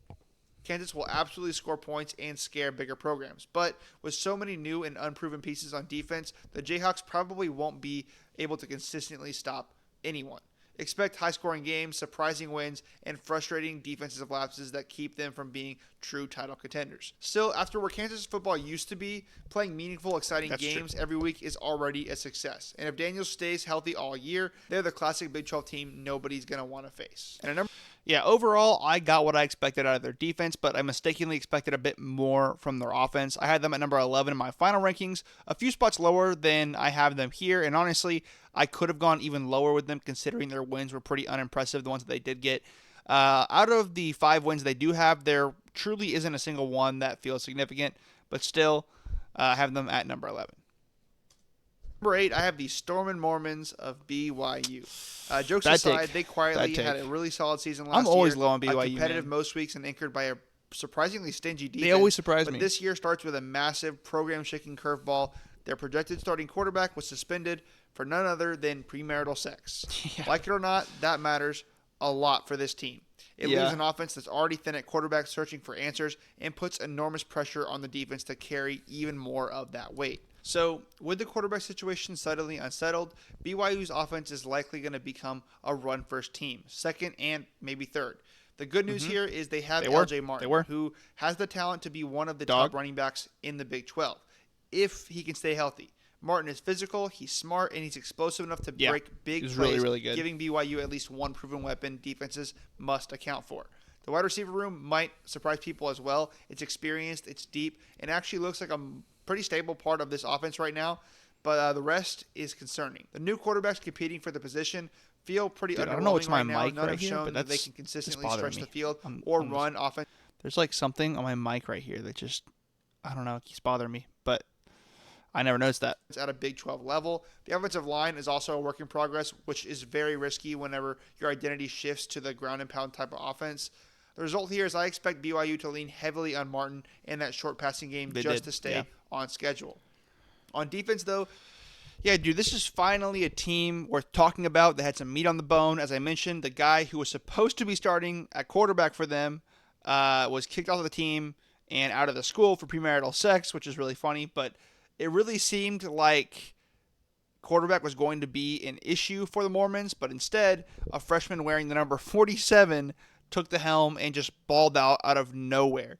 Kansas will absolutely score points and scare bigger programs. But with so many new and unproven pieces on defense, the Jayhawks probably won't be able to consistently stop anyone. Expect high-scoring games, surprising wins, and frustrating defensive lapses that keep them from being true title contenders. Still, after where Kansas football used to be, playing meaningful, exciting games every week is already a success. And if Daniels stays healthy all year, they're the classic Big 12 team nobody's going to want to face. Overall, I got what I expected out of their defense, but I mistakenly expected a bit more from their offense. I had them at number 11 in my final rankings, a few spots lower than I have them here, and honestly, I could have gone even lower with them considering their wins were pretty unimpressive, the ones that they did get. Out of the 5 wins they do have, there truly isn't a single one that feels significant, but still, I have them at number 11. Number 8, I have the Stormin' Mormons of BYU. Jokes Bad aside, take. they quietly Bad had take. a really solid season last year. I'm always low on BYU, competitive man. most weeks and anchored by a surprisingly stingy defense. They always surprise but me. This year starts with a massive program-shaking curveball. Their projected starting quarterback was suspended for none other than premarital sex. Yeah. Like it or not, that matters a lot for this team. It leaves an offense that's already thin at quarterback searching for answers and puts enormous pressure on the defense to carry even more of that weight. So, with the quarterback situation suddenly unsettled, BYU's offense is likely going to become a run-first team, second and maybe third. The good news here is they have LJ Martin, who has the talent to be one of the top running backs in the Big 12, if he can stay healthy. Martin is physical, he's smart, and he's explosive enough to break big plays, really good. giving BYU at least one proven weapon defenses must account for. The wide receiver room might surprise people as well. It's experienced, it's deep, and actually looks like a pretty stable part of this offense right now, but the rest is concerning. The new quarterbacks competing for the position feel pretty underwhelming. I don't know what's my mic right here, but that they can consistently stretch the field or run offense. There's like something on my mic right here that just, I don't know, it keeps bothering me, but I never noticed that. It's at a Big 12 level. The offensive line is also a work in progress, which is very risky whenever your identity shifts to the ground and pound type of offense. The result here is I expect BYU to lean heavily on Martin in that short passing game to stay on schedule. On defense, though, yeah, dude, this is finally a team worth talking about. They had some meat on the bone. As I mentioned, the guy who was supposed to be starting at quarterback for them was kicked off of the team and out of the school for premarital sex, which is really funny. But it really seemed like quarterback was going to be an issue for the Mormons, but instead, a freshman wearing the number 47 took the helm and just balled out of nowhere.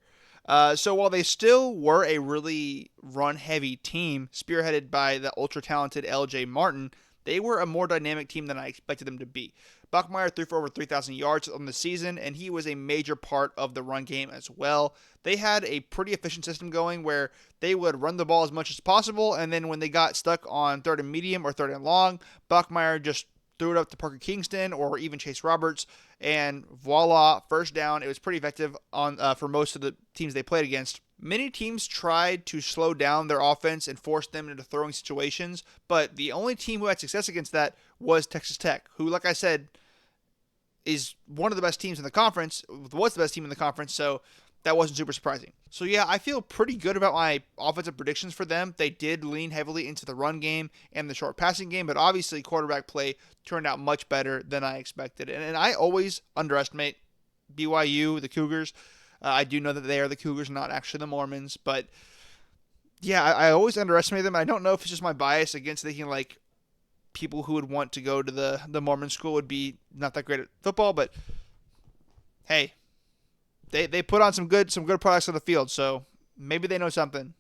So while they still were a really run-heavy team, spearheaded by the ultra-talented LJ Martin, they were a more dynamic team than I expected them to be. Buckmeyer threw for over 3,000 yards on the season, and he was a major part of the run game as well. They had a pretty efficient system going where they would run the ball as much as possible, and then when they got stuck on third and medium or third and long, Buckmeyer just threw it up to Parker Kingston or even Chase Roberts, and voila, first down. It was pretty effective for most of the teams they played against. Many teams tried to slow down their offense and force them into throwing situations, but the only team who had success against that was Texas Tech, who, like I said, is one of the best teams in the conference, was the best team in the conference, so that wasn't super surprising. So yeah, I feel pretty good about my offensive predictions for them. They did lean heavily into the run game and the short passing game, but obviously quarterback play turned out much better than I expected. And I always underestimate BYU, the Cougars. I do know that they are the Cougars, not actually the Mormons, but yeah, I always underestimate them. I don't know if it's just my bias against thinking like people who would want to go to the Mormon school would be not that great at football, but hey, they put on some good products on the field, so maybe they know something.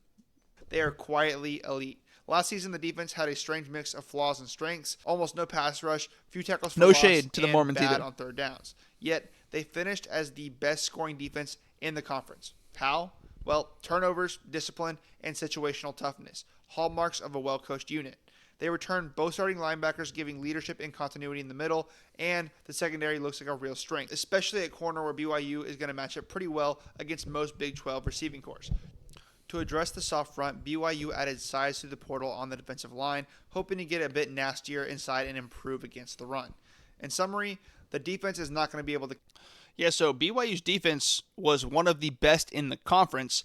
They are quietly elite. Last season, the defense had a strange mix of flaws and strengths. Almost no pass rush, few tackles for loss, shade to the Mormons bad either on third downs. Yet they finished as the best scoring defense in the conference. How? Well, turnovers, discipline, and situational toughness, hallmarks of a well-coached unit. They returned both starting linebackers, giving leadership and continuity in the middle, and the secondary looks like a real strength, especially at corner where BYU is going to match up pretty well against most Big 12 receiving corps. To address the soft front, BYU added size to the portal on the defensive line, hoping to get a bit nastier inside and improve against the run. In summary, the defense is not going to be able to... Yeah, so BYU's defense was one of the best in the conference,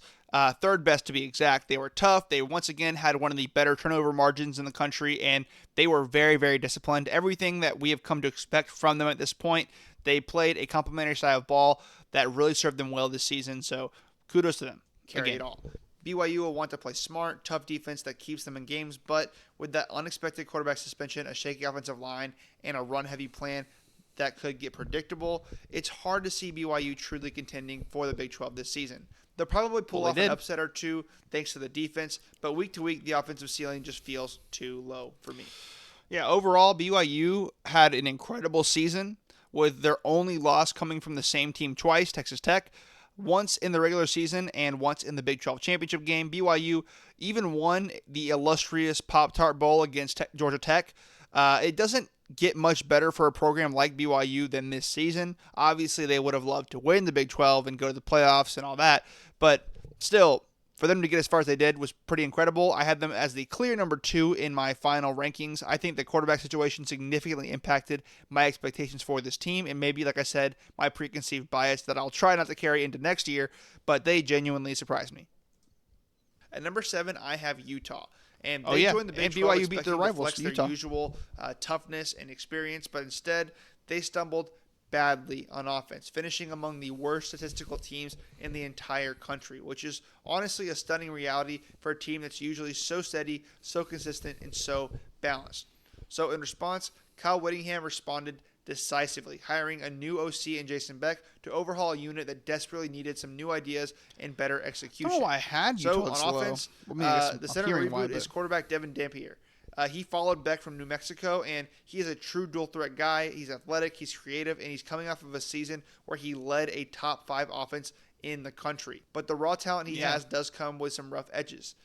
third best to be exact. They were tough. They once again had one of the better turnover margins in the country, and they were very, very disciplined. Everything that we have come to expect from them at this point, they played a complementary style of ball that really served them well this season, so kudos to them. Carry it all. BYU will want to play smart, tough defense that keeps them in games, but with that unexpected quarterback suspension, a shaky offensive line, and a run-heavy plan that could get predictable, it's hard to see BYU truly contending for the Big 12 this season. They'll probably pull off an upset or two thanks to the defense, but week to week, the offensive ceiling just feels too low for me. Yeah, overall, BYU had an incredible season with their only loss coming from the same team twice, Texas Tech, once in the regular season and once in the Big 12 championship game. BYU even won the illustrious Pop-Tart Bowl against Georgia Tech. It doesn't get much better for a program like BYU than this season. Obviously, they would have loved to win the Big 12 and go to the playoffs and all that, but still, for them to get as far as they did was pretty incredible. I had them as the clear number 2 in my final rankings. I think the quarterback situation significantly impacted my expectations for this team, and maybe, like I said, my preconceived bias that I'll try not to carry into next year, but they genuinely surprised me. At number 7, I have Utah. And they joined the Big 12 BYU beat their rivals, to flex their usual toughness and experience, but instead they stumbled badly on offense, finishing among the worst statistical teams in the entire country, which is honestly a stunning reality for a team that's usually so steady, so consistent, and so balanced. So in response, Kyle Whittingham responded decisively, hiring a new OC in Jason Beck to overhaul a unit that desperately needed some new ideas and better execution. I had Utah on offense, the center reboot is quarterback Devin Dampier. He followed Beck from New Mexico, and he is a true dual-threat guy. He's athletic, he's creative, and he's coming off of a season where he led a top 5 offense in the country. But the raw talent he has does come with some rough edges.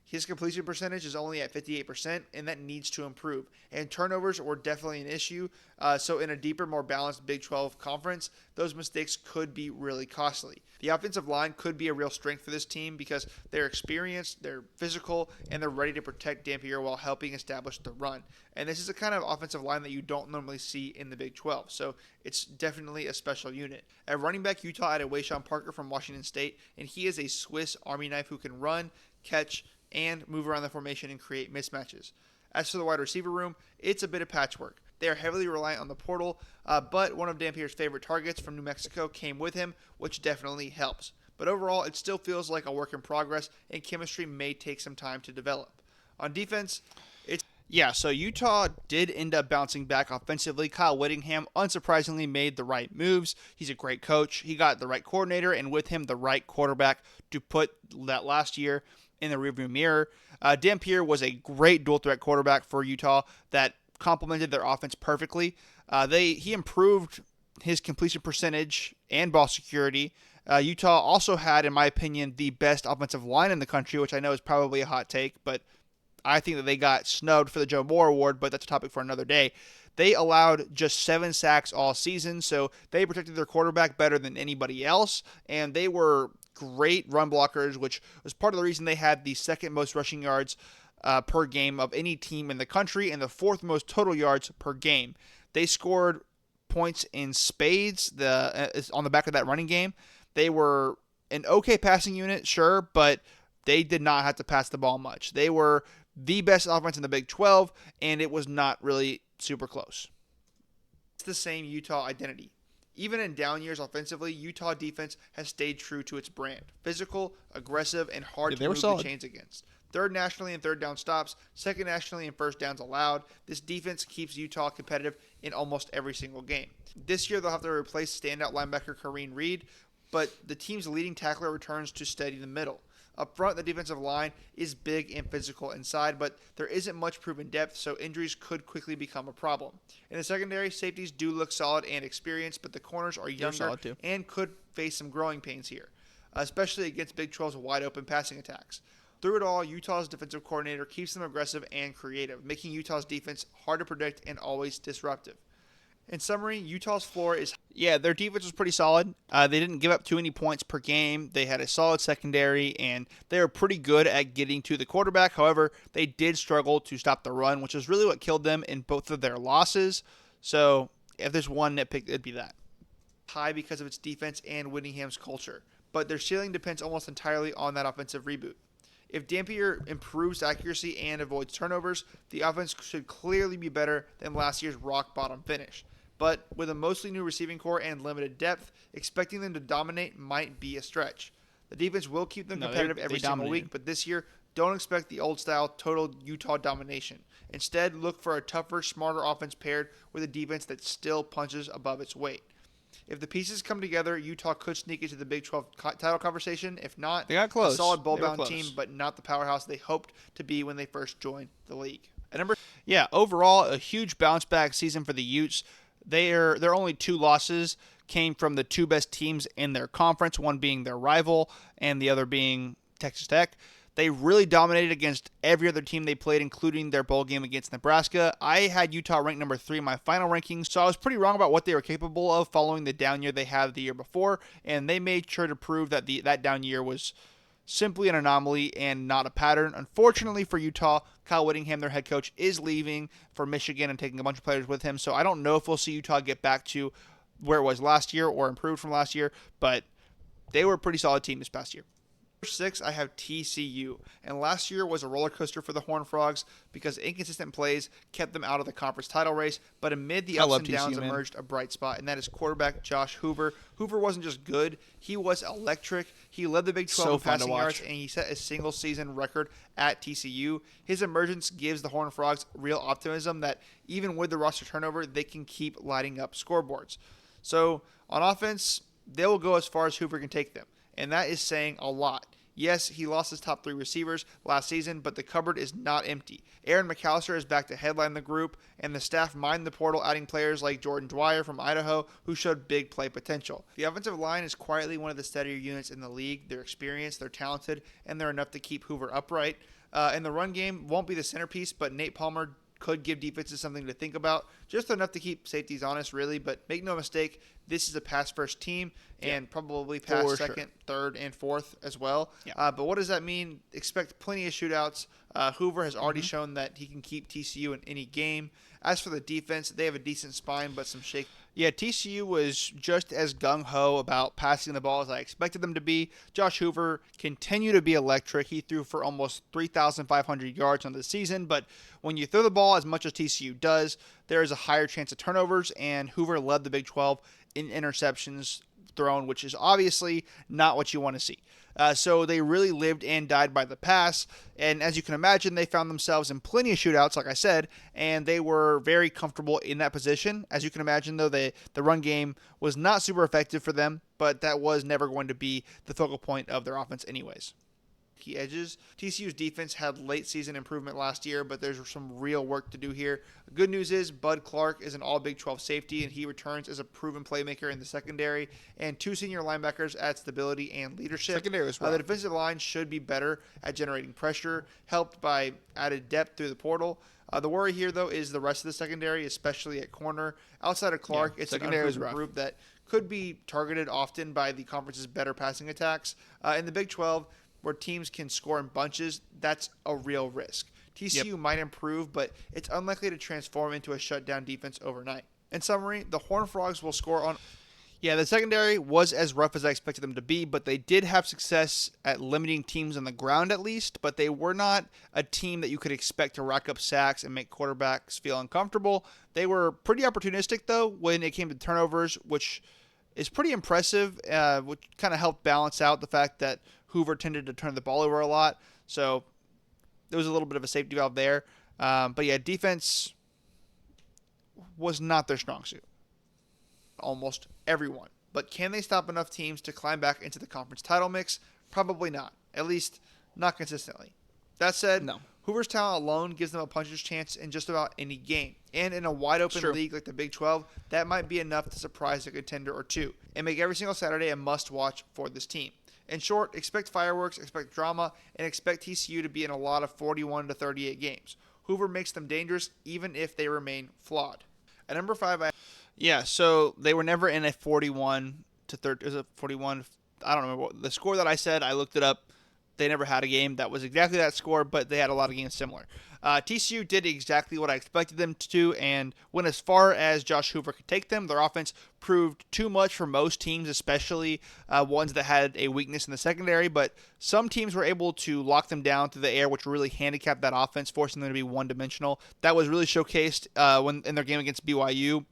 His completion percentage is only at 58%, and that needs to improve. And turnovers were definitely an issue. So in a deeper, more balanced Big 12 conference, those mistakes could be really costly. The offensive line could be a real strength for this team because they're experienced, they're physical, and they're ready to protect Dampier while helping establish the run. And this is a kind of offensive line that you don't normally see in the Big 12. So it's definitely a special unit. At running back, Utah added Wayshawn Parker from Washington State, and he is a Swiss Army knife who can run, catch, and move around the formation and create mismatches. As for the wide receiver room, it's a bit of patchwork. They are heavily reliant on the portal, but one of Dampier's favorite targets from New Mexico came with him, which definitely helps. But overall, it still feels like a work in progress, and chemistry may take some time to develop. On defense, so Utah did end up bouncing back offensively. Kyle Whittingham, unsurprisingly, made the right moves. He's a great coach. He got the right coordinator, and with him, the right quarterback to put that last year in the rearview mirror. Dampier was a great dual-threat quarterback for Utah that complemented their offense perfectly. He improved his completion percentage and ball security. Utah also had, in my opinion, the best offensive line in the country, which I know is probably a hot take, but I think that they got snubbed for the Joe Moore Award, but that's a topic for another day. They allowed just 7 sacks all season, so they protected their quarterback better than anybody else, and they were great run blockers, which was part of the reason they had the second most rushing yards per game of any team in the country and the 4th most total yards per game. They scored points in spades on the back of that running game. They were an okay passing unit, sure, but they did not have to pass the ball much. They were the best offense in the Big 12, and it was not really super close. It's the same Utah identity. Even in down years offensively, Utah defense has stayed true to its brand. Physical, aggressive, and hard to move the chains against. 3rd nationally in 3rd down stops, 2nd nationally in first downs allowed. This defense keeps Utah competitive in almost every single game. This year, they'll have to replace standout linebacker Kareem Reed, but the team's leading tackler returns to steady the middle. Up front, the defensive line is big and physical inside, but there isn't much proven depth, so injuries could quickly become a problem. In the secondary, safeties do look solid and experienced, but the corners are younger and could face some growing pains here, especially against Big 12's wide-open passing attacks. Through it all, Utah's defensive coordinator keeps them aggressive and creative, making Utah's defense hard to predict and always disruptive. In summary, Utah's floor is... their defense was pretty solid. They didn't give up too many points per game. They had a solid secondary, and they were pretty good at getting to the quarterback. However, they did struggle to stop the run, which is really what killed them in both of their losses. So, if there's one nitpick, it'd be that. High because of its defense and Whittingham's culture, but their ceiling depends almost entirely on that offensive reboot. If Dampier improves accuracy and avoids turnovers, the offense should clearly be better than last year's rock-bottom finish. But with a mostly new receiving core and limited depth, expecting them to dominate might be a stretch. The defense will keep them competitive every single week, but this year, don't expect the old-style total Utah domination. Instead, look for a tougher, smarter offense paired with a defense that still punches above its weight. If the pieces come together, Utah could sneak into the Big 12 title conversation. If not, they got close. A solid bowl-bound team, but not the powerhouse they hoped to be when they first joined the league. Overall, a huge bounce-back season for the Utes. Their only 2 losses came from the 2 best teams in their conference, one being their rival and the other being Texas Tech. They really dominated against every other team they played, including their bowl game against Nebraska. I had Utah ranked number 3 in my final rankings, so I was pretty wrong about what they were capable of following the down year they had the year before, and they made sure to prove that that down year was simply an anomaly and not a pattern. Unfortunately for Utah, Kyle Whittingham, their head coach, is leaving for Michigan and taking a bunch of players with him. So I don't know if we'll see Utah get back to where it was last year or improved from last year, but they were a pretty solid team this past year. Number 6, I have TCU. And last year was a roller coaster for the Horned Frogs because inconsistent plays kept them out of the conference title race. But amid the ups and downs emerged a bright spot, and that is quarterback Josh Hoover. Hoover wasn't just good, he was electric. He led the Big 12 in passing yards, and he set a single-season record at TCU. His emergence gives the Horned Frogs real optimism that even with the roster turnover, they can keep lighting up scoreboards. So on offense, they will go as far as Hoover can take them, and that is saying a lot. Yes, he lost his top 3 receivers last season, but the cupboard is not empty. Aaron McAllister is back to headline the group, and the staff mined the portal, adding players like Jordan Dwyer from Idaho, who showed big play potential. The offensive line is quietly one of the steadier units in the league. They're experienced, they're talented, and they're enough to keep Hoover upright. And the run game won't be the centerpiece, but Nate Palmer could give defenses something to think about, just enough to keep safeties honest, really. But make no mistake, this is a pass-first team, and probably pass second, third, and fourth as well. But what does that mean? Expect plenty of shootouts. Hoover has already shown that he can keep TCU in any game. As for the defense, they have a decent spine, but some shake. Yeah, TCU was just as gung-ho about passing the ball as I expected them to be. Josh Hoover continued to be electric. He threw for almost 3,500 yards on the season, but when you throw the ball as much as TCU does, there is a higher chance of turnovers, and Hoover led the Big 12 in interceptions thrown, which is obviously not what you want to see. So they really lived and died by the pass, and as you can imagine, they found themselves in plenty of shootouts, like I said, and they were very comfortable in that position. As you can imagine, though, the run game was not super effective for them, but that was never going to be the focal point of their offense anyways. Key edges. TCU's defense had late season improvement last year, but there's some real work to do here. The good news is Bud Clark is an all Big 12 safety, and he returns as a proven playmaker in the secondary, and 2 senior linebackers add stability and leadership. Secondary as well. The defensive line should be better at generating pressure, helped by added depth through the portal. The worry here, though, is the rest of the secondary, especially at corner. Outside of Clark, it's an unproven group that could be targeted often by the conference's better passing attacks. In the Big 12, where teams can score in bunches, that's a real risk. TCU might improve, but it's unlikely to transform into a shutdown defense overnight. In summary, the Horned Frogs will score on... Yeah, the secondary was as rough as I expected them to be, but they did have success at limiting teams on the ground at least, but they were not a team that you could expect to rack up sacks and make quarterbacks feel uncomfortable. They were pretty opportunistic, though, when it came to turnovers, which is pretty impressive, which kind of helped balance out the fact that Hoover tended to turn the ball over a lot, so there was a little bit of a safety valve there. But yeah, defense was not their strong suit. Almost everyone. But can they stop enough teams to climb back into the conference title mix? Probably not. At least not consistently. That said, no. Hoover's talent alone gives them a puncher's chance in just about any game. And in a wide-open league like the Big 12, that might be enough to surprise a contender or two and make every single Saturday a must-watch for this team. In short, expect fireworks, expect drama, and expect TCU to be in a lot of 41 to 38 games. Hoover makes them dangerous even if they remain flawed. At number 5, so they were never in a 41 to 30. Is it 41? I don't remember the score that I said. I looked it up. They never had a game that was exactly that score, but they had a lot of games similar. TCU did exactly what I expected them to do and went as far as Josh Hoover could take them. Their offense proved too much for most teams, especially ones that had a weakness in the secondary, but some teams were able to lock them down through the air, which really handicapped that offense, forcing them to be one-dimensional. That was really showcased when in their game against BYU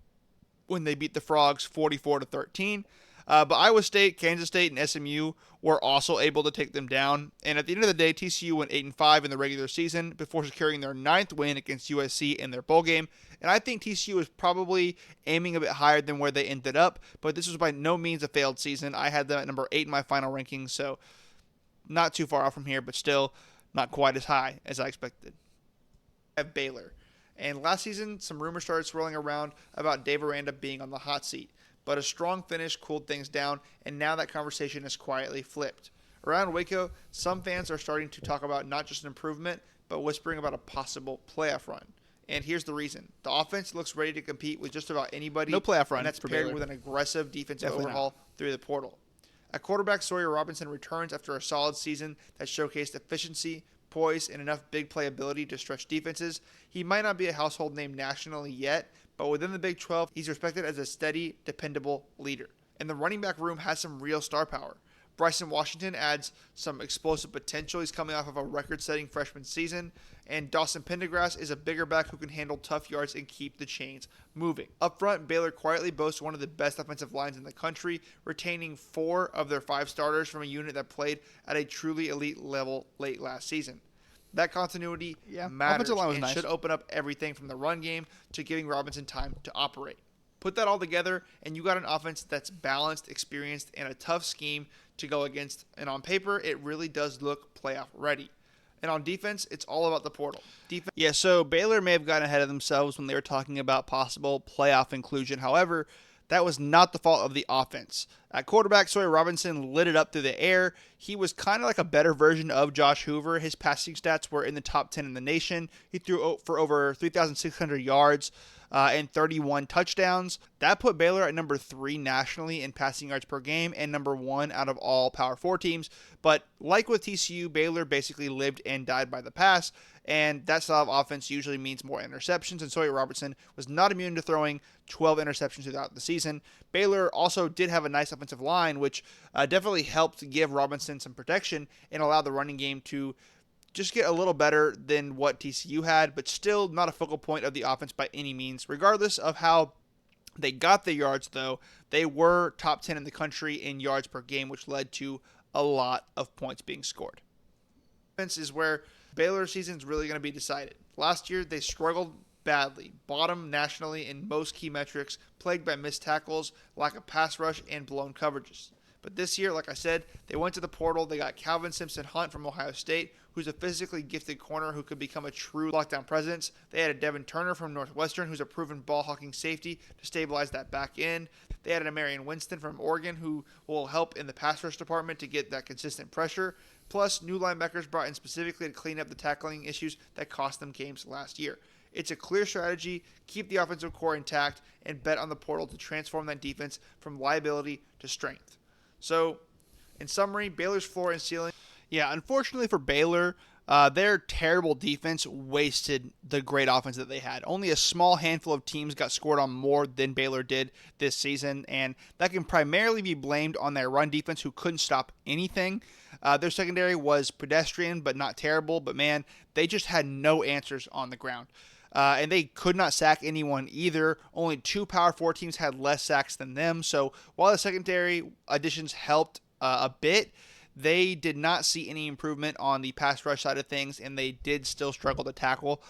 when they beat the Frogs 44 to 13. But Iowa State, Kansas State, and SMU were also able to take them down. And at the end of the day, TCU went 8-5 in the regular season before securing their 9th win against USC in their bowl game. And I think TCU is probably aiming a bit higher than where they ended up, but this was by no means a failed season. I had them at number 8 in my final rankings, so not too far off from here, but still not quite as high as I expected. I have Baylor. And last season, some rumors started swirling around about Dave Aranda being on the hot seat. But a strong finish cooled things down, and now that conversation is quietly flipped. Around Waco, some fans are starting to talk about not just an improvement, but whispering about a possible playoff run. And here's the reason. The offense looks ready to compete with just about anybody. No playoff run. And that's paired with an aggressive defensive overhaul through the portal. At quarterback, Sawyer Robinson returns after a solid season that showcased efficiency, poise, and enough big play ability to stretch defenses. He might not be a household name nationally yet, but within the Big 12, he's respected as a steady, dependable leader. And the running back room has some real star power. Bryson Washington adds some explosive potential. He's coming off of a record-setting freshman season. And Dawson Pendergrass is a bigger back who can handle tough yards and keep the chains moving. Up front, Baylor quietly boasts one of the best offensive lines in the country, retaining 4 of their 5 starters from a unit that played at a truly elite level late last season. That continuity matters and nice. Should open up everything from the run game to giving Robinson time to operate. Put that all together, and you got an offense that's balanced, experienced, and a tough scheme to go against. And on paper, it really does look playoff ready. And on defense, it's all about the portal. So Baylor may have gotten ahead of themselves when they were talking about possible playoff inclusion. However, that was not the fault of the offense. At quarterback, Sawyer Robinson lit it up through the air. He was kind of like a better version of Josh Hoover. His passing stats were in the top 10 in the nation. He threw for over 3,600 yards and 31 touchdowns. That put Baylor at number 3 nationally in passing yards per game and number 1 out of all Power 4 teams. But like with TCU, Baylor basically lived and died by the pass, and that style of offense usually means more interceptions, and Sawyer Robertson was not immune to throwing 12 interceptions throughout the season. Baylor also did have a nice offensive line, which definitely helped give Robinson some protection and allow the running game to just get a little better than what TCU had, but still not a focal point of the offense by any means. Regardless of how they got the yards, though, they were top 10 in the country in yards per game, which led to a lot of points being scored. Defense is where Baylor's season is really going to be decided. Last year, they struggled badly, bottom nationally in most key metrics, plagued by missed tackles, lack of pass rush, and blown coverages. But this year, like I said, they went to the portal. They got Calvin Simpson-Hunt from Ohio State, who's a physically gifted corner who could become a true lockdown presence. They added Devin Turner from Northwestern, who's a proven ball-hawking safety to stabilize that back end. They added a Marion Winston from Oregon, who will help in the pass rush department to get that consistent pressure. Plus, new linebackers brought in specifically to clean up the tackling issues that cost them games last year. It's a clear strategy, keep the offensive core intact, and bet on the portal to transform that defense from liability to strength. So, in summary, Baylor's floor and ceiling. Yeah, unfortunately for Baylor, their terrible defense wasted the great offense that they had. Only a small handful of teams got scored on more than Baylor did this season, and that can primarily be blamed on their run defense, who couldn't stop anything. Their secondary was pedestrian, but not terrible, but man, they just had no answers on the ground. And they could not sack anyone either. Only 2 Power 4 teams had less sacks than them. So while the secondary additions helped a bit, they did not see any improvement on the pass rush side of things, and they did still struggle to tackle.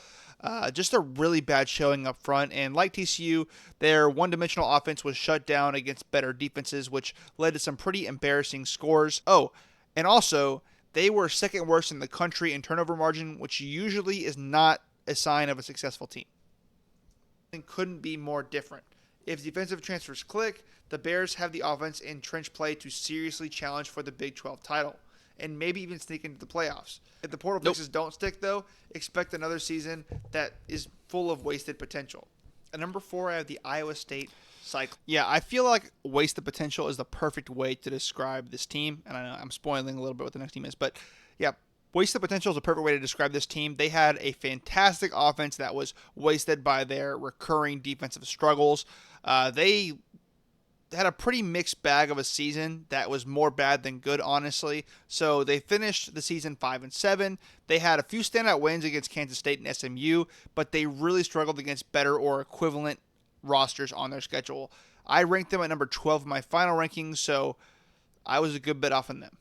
Just a really bad showing up front. And like TCU, their one-dimensional offense was shut down against better defenses, which led to some pretty embarrassing scores. Oh, and also, they were second worst in the country in turnover margin, which usually is not a sign of a successful team. It couldn't be more different. If defensive transfers click, the Bears have the offense in trench play to seriously challenge for the Big 12 title and maybe even sneak into the playoffs. If the portal fixes don't stick, though, expect another season that is full of wasted potential. At number 4, I have the Iowa State cycle. Yeah, I feel like wasted potential is the perfect way to describe this team, and I know I'm spoiling a little bit what the next team is, but yeah, wasted potential is a perfect way to describe this team. They had a fantastic offense that was wasted by their recurring defensive struggles. They had a pretty mixed bag of a season that was more bad than good, honestly. So they finished the season 5-7. They had a few standout wins against Kansas State and SMU, but they really struggled against better or equivalent rosters on their schedule. I ranked them at number 12 in my final rankings, so I was a good bit off on them.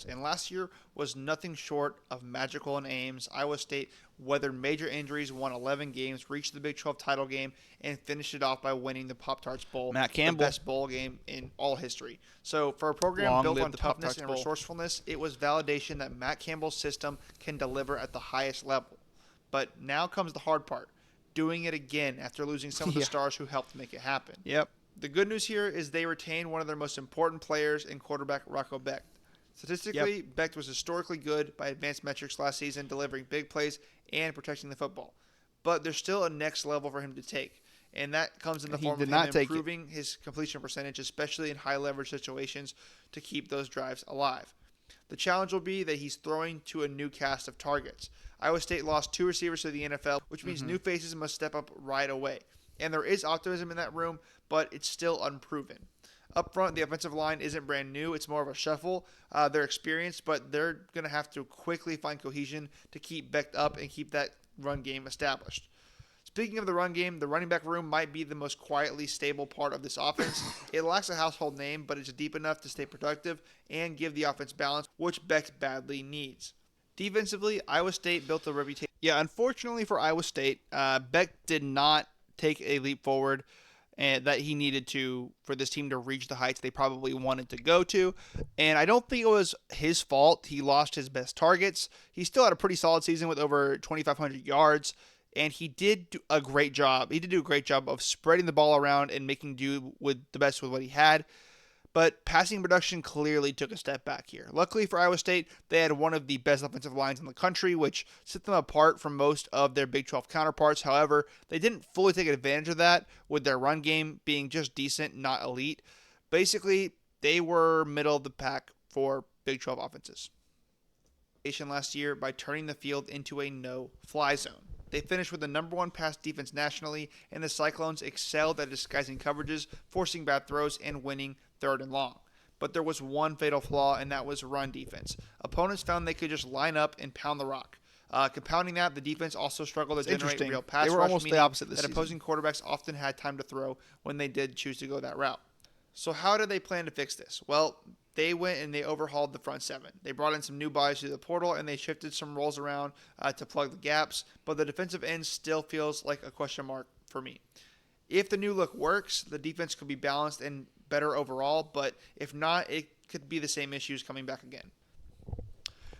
And last year was nothing short of magical in Ames. Iowa State weathered major injuries, won 11 games, reached the Big 12 title game, and finished it off by winning the Pop-Tarts Bowl, Matt Campbell, the best bowl game in all history. So for a program built on toughness and resourcefulness, it was validation that Matt Campbell's system can deliver at the highest level. But now comes the hard part, doing it again after losing some of the stars who helped make it happen. Yep. The good news here is they retain one of their most important players in quarterback Rocco Becht. Statistically, Becht was historically good by advanced metrics last season, delivering big plays and protecting the football. but there's still a next level for him to take. And that comes in the He form did of not him take it. improving his completion percentage, especially in high leverage situations, to keep those drives alive. The challenge will be that he's throwing to a new cast of targets. Iowa State lost 2 receivers to the NFL, which means new faces must step up right away. And there is optimism in that room, but it's still unproven. Up front, the offensive line isn't brand new. It's more of a shuffle. They're experienced, but they're going to have to quickly find cohesion to keep Beck up and keep that run game established. Speaking of the run game, the running back room might be the most quietly stable part of this offense. It lacks a household name, but it's deep enough to stay productive and give the offense balance, which Beck badly needs. Defensively, Iowa State built a reputation. Yeah, unfortunately for Iowa State, Beck did not take a leap forward and that he needed to for this team to reach the heights they probably wanted to go to. And I don't think it was his fault. He lost his best targets. He still had a pretty solid season with over 2,500 yards. And he did do a great job. He did do a great job of spreading the ball around and making do with the best with what he had. But passing production clearly took a step back here. Luckily for Iowa State, they had one of the best offensive lines in the country, which set them apart from most of their Big 12 counterparts. However, they didn't fully take advantage of that, with their run game being just decent, not elite. Basically, they were middle of the pack for Big 12 offenses. Last year by turning the field into a no-fly zone. They finished with the number 1 pass defense nationally, and the Cyclones excelled at disguising coverages, forcing bad throws, and winning 3rd and long. But there was one fatal flaw, and that was run defense. Opponents found they could just line up and pound the rock. Compounding that, the defense also struggled to generate real pass rush. They were almost the opposite this season. Opposing quarterbacks often had time to throw when they did choose to go that route. So how did they plan to fix this? Well, they went and they overhauled the front 7. They brought in some new bodies through the portal, and they shifted some roles around to plug the gaps, but the defensive end still feels like a question mark for me. If the new look works, the defense could be balanced and better overall, but if not, it could be the same issues coming back again.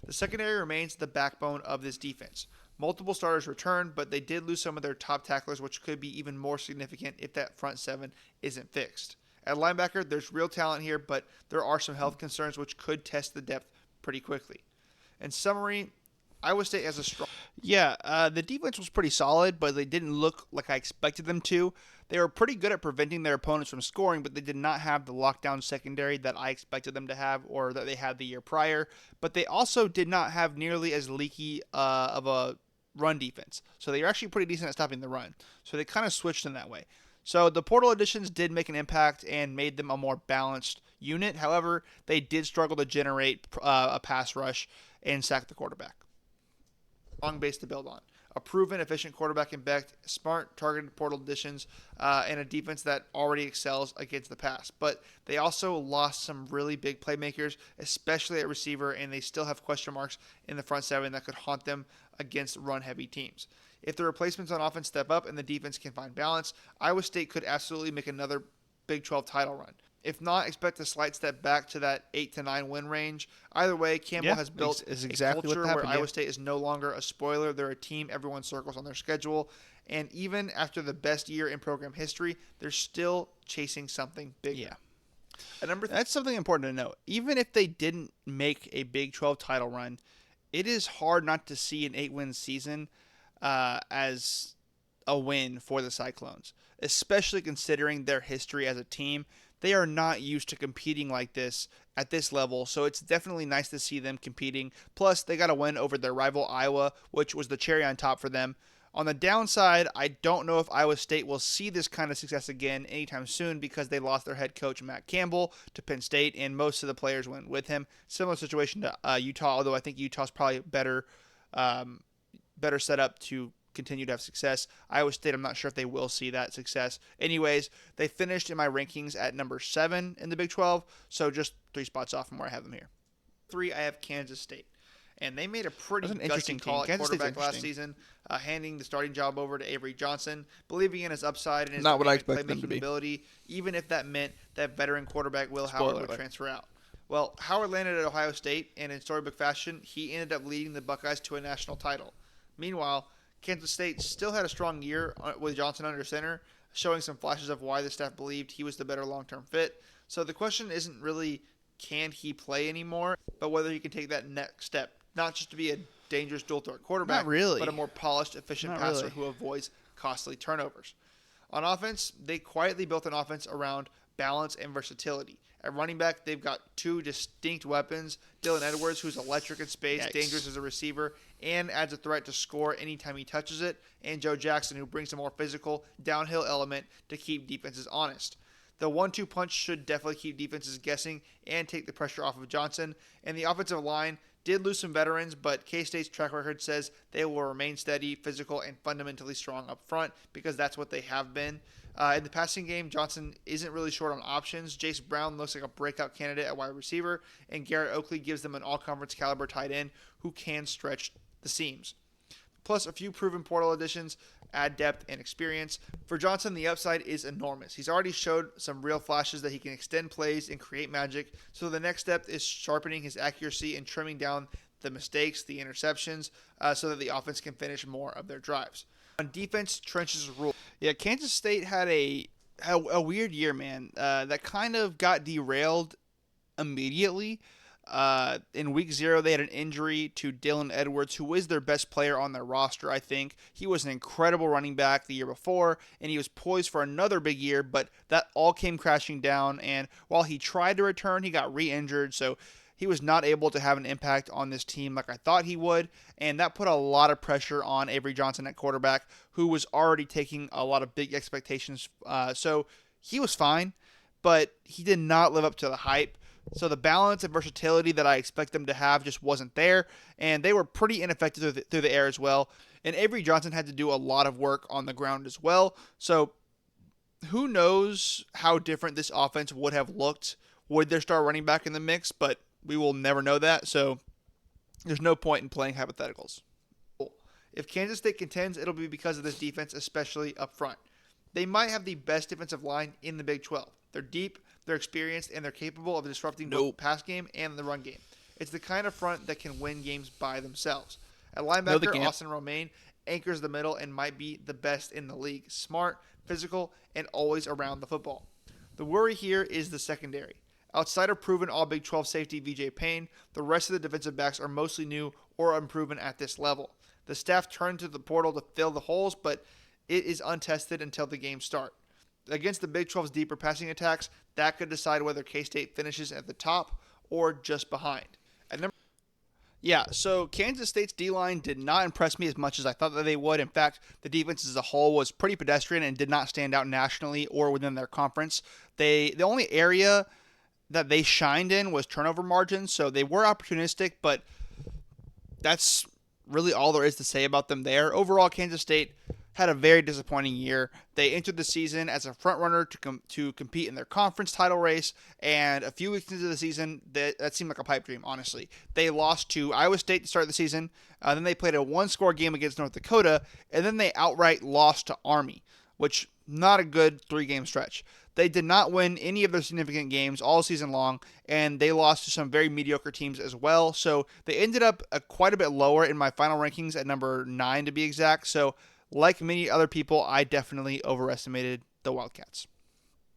The secondary remains the backbone of this defense. Multiple starters returned, but they did lose some of their top tacklers, which could be even more significant if that front 7 isn't fixed. At linebacker, there's real talent here, but there are some health concerns which could test the depth pretty quickly. In summary, Iowa State has a strong... Yeah, the defense was pretty solid, but they didn't look like I expected them to. They were pretty good at preventing their opponents from scoring, but they did not have the lockdown secondary that I expected them to have or that they had the year prior. But they also did not have nearly as leaky of a run defense. So they were actually pretty decent at stopping the run. So they kind of switched in that way. So the portal additions did make an impact and made them a more balanced unit. However, they did struggle to generate a pass rush and sack the quarterback. Strong base to build on. A proven, efficient quarterback in Beck, smart, targeted portal additions, and a defense that already excels against the pass. But they also lost some really big playmakers, especially at receiver, and they still have question marks in the front 7 that could haunt them against run-heavy teams. If the replacements on offense step up and the defense can find balance, Iowa State could absolutely make another Big 12 title run. If not, expect a slight step back to that 8 to 9 win range. Either way, Campbell has built exactly a culture happened, where Iowa State is no longer a spoiler. They're a team everyone circles on their schedule. And even after the best year in program history, they're still chasing something bigger. Yeah. That's something important to note. Even if they didn't make a Big 12 title run, it is hard not to see an 8-win season as a win for the Cyclones, especially considering their history as a team. They are not used to competing like this at this level, so it's definitely nice to see them competing. Plus, they got a win over their rival Iowa, which was the cherry on top for them. On the downside, I don't know if Iowa State will see this kind of success again anytime soon because they lost their head coach, Matt Campbell, to Penn State, and most of the players went with him. Similar situation to Utah, although I think Utah's probably better set up to continue to have success. Iowa State, I'm not sure if they will see that success. Anyways, they finished in my rankings at number 7 in the Big 12, so just 3 spots off from where I have them here. 3, I have Kansas State. And they made a pretty interesting call at quarterback last season, handing the starting job over to Avery Johnson, believing in his upside and his not what I expected them to be. Ability, even if that meant that veteran quarterback Will Howard would transfer out. Well, Howard landed at Ohio State, and in storybook fashion, he ended up leading the Buckeyes to a national title. Meanwhile, Kansas State still had a strong year with Johnson under center, showing some flashes of why the staff believed he was the better long-term fit. So the question isn't really can he play anymore, but whether he can take that next step, not just to be a dangerous dual threat quarterback, Not really. but a more polished, efficient Not passer really. who avoids costly turnovers. On offense, they quietly built an offense around balance and versatility. At running back, they've got two distinct weapons. Dylan Edwards, who's electric in space, Yikes. dangerous as a receiver, and adds a threat to score anytime he touches it. And Joe Jackson, who brings a more physical, downhill element to keep defenses honest. The 1-2 punch should definitely keep defenses guessing and take the pressure off of Johnson. And the offensive line did lose some veterans, but K-State's track record says they will remain steady, physical, and fundamentally strong up front because that's what they have been. In the passing game, Johnson isn't really short on options. Jace Brown looks like a breakout candidate at wide receiver, and Garrett Oakley gives them an all-conference caliber tight end who can stretch the seams. Plus, a few proven portal additions add depth and experience. For Johnson, the upside is enormous. He's already showed some real flashes that he can extend plays and create magic, so the next step is sharpening his accuracy and trimming down the mistakes, the interceptions, so that the offense can finish more of their drives. On defense, trenches rule. Yeah, Kansas State had a weird year, man. That kind of got derailed immediately. In week 0, they had an injury to Dylan Edwards, who is their best player on their roster, I think. He was an incredible running back the year before, and he was poised for another big year, but that all came crashing down, and while he tried to return, he got re-injured, so he was not able to have an impact on this team like I thought he would, and that put a lot of pressure on Avery Johnson at quarterback, who was already taking a lot of big expectations. So he was fine, but he did not live up to the hype. So the balance and versatility that I expect them to have just wasn't there, and they were pretty ineffective through the air as well. And Avery Johnson had to do a lot of work on the ground as well. So who knows how different this offense would have looked with their star running back in the mix, but we will never know that, so there's no point in playing hypotheticals. If Kansas State contends, it'll be because of this defense, especially up front. They might have the best defensive line in the Big 12. They're deep, they're experienced, and they're capable of disrupting both the pass game and the run game. It's the kind of front that can win games by themselves. At linebacker, Austin Romaine anchors the middle and might be the best in the league. Smart, physical, and always around the football. The worry here is the secondary. Outside of proven All-Big 12 safety VJ Payne, the rest of the defensive backs are mostly new or unproven at this level. The staff turned to the portal to fill the holes, but it is untested until the games start. Against the Big 12's deeper passing attacks, that could decide whether K-State finishes at the top or just behind. So Kansas State's D-line did not impress me as much as I thought that they would. In fact, the defense as a whole was pretty pedestrian and did not stand out nationally or within their conference. The only area that they shined in was turnover margins, so they were opportunistic, but that's really all there is to say about them there. Overall, Kansas State had a very disappointing year. They entered the season as a front-runner to compete in their conference title race, and a few weeks into the season, that seemed like a pipe dream, honestly. They lost to Iowa State to start the season, then they played a one-score game against North Dakota, and then they outright lost to Army, which not a good 3-game stretch. They did not win any of their significant games all season long, and they lost to some very mediocre teams as well. So they ended up quite a bit lower in my final rankings at number 9 to be exact. So like many other people, I definitely overestimated the Wildcats.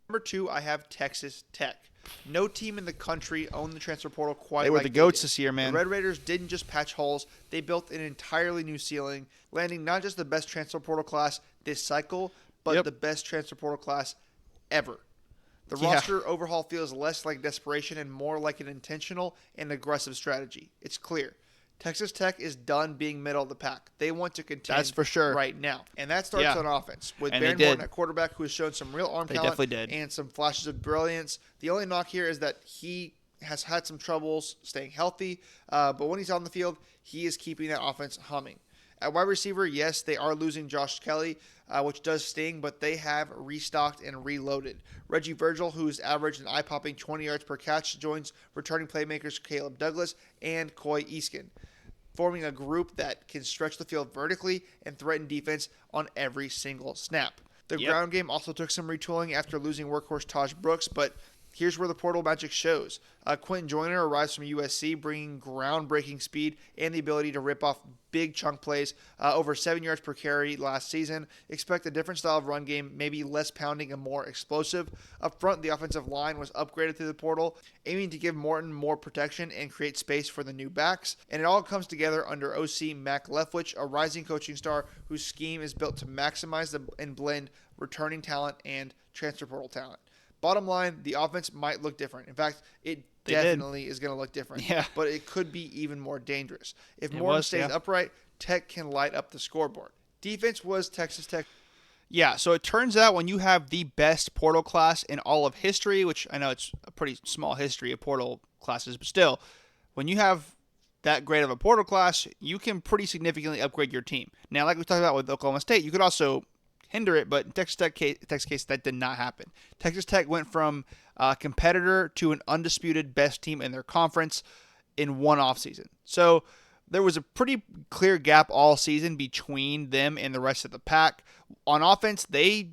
Number 2, I have Texas Tech. No team in the country owned the transfer portal quite They were like the goats this year, man. The Red Raiders didn't just patch holes. They built an entirely new ceiling, landing not just the best transfer portal class this cycle, but the best transfer portal class ever. The roster overhaul feels less like desperation and more like an intentional and aggressive strategy. It's clear. Texas Tech is done being middle of the pack. They want to contend That's for sure. right now. And that starts on offense with And Baron Morton at quarterback, who has shown some real arm talent and some flashes of brilliance. The only knock here is that he has had some troubles staying healthy, but when he's on the field, he is keeping that offense humming. At wide receiver, yes, they are losing Josh Kelly, which does sting, but they have restocked and reloaded. Reggie Virgil, who's averaged an eye-popping 20 yards per catch, joins returning playmakers Caleb Douglas and Coy Easkin, forming a group that can stretch the field vertically and threaten defense on every single snap. The ground game also took some retooling after losing workhorse Taj Brooks, but Here's where the portal magic shows. Quentin Joyner arrives from USC, bringing groundbreaking speed and the ability to rip off big chunk plays, over 7 yards per carry last season. Expect a different style of run game, maybe less pounding and more explosive. Up front, the offensive line was upgraded through the portal, aiming to give Morton more protection and create space for the new backs. And it all comes together under OC Mac Leftwich, a rising coaching star whose scheme is built to maximize and blend returning talent and transfer portal talent. Bottom line, the offense might look different. In fact, it definitely is going to look different. Yeah. But it could be even more dangerous. If Morton stays upright, Tech can light up the scoreboard. Defense was Texas Tech. Yeah, so it turns out when you have the best portal class in all of history, which I know it's a pretty small history of portal classes, but still, when you have that great of a portal class, you can pretty significantly upgrade your team. Now, like we talked about with Oklahoma State, you could also hinder it, but in Texas case, that did not happen. Texas Tech went from a competitor to an undisputed best team in their conference in one offseason. So there was a pretty clear gap all season between them and the rest of the pack. On offense, they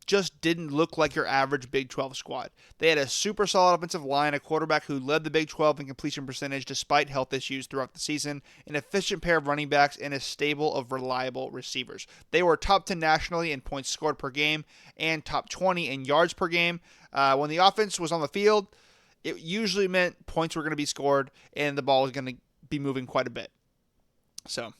just didn't look like your average Big 12 squad. They had a super solid offensive line, a quarterback who led the Big 12 in completion percentage despite health issues throughout the season, an efficient pair of running backs, and a stable of reliable receivers. They were top 10 nationally in points scored per game and top 20 in yards per game. When the offense was on the field, it usually meant points were going to be scored and the ball was going to be moving quite a bit. So,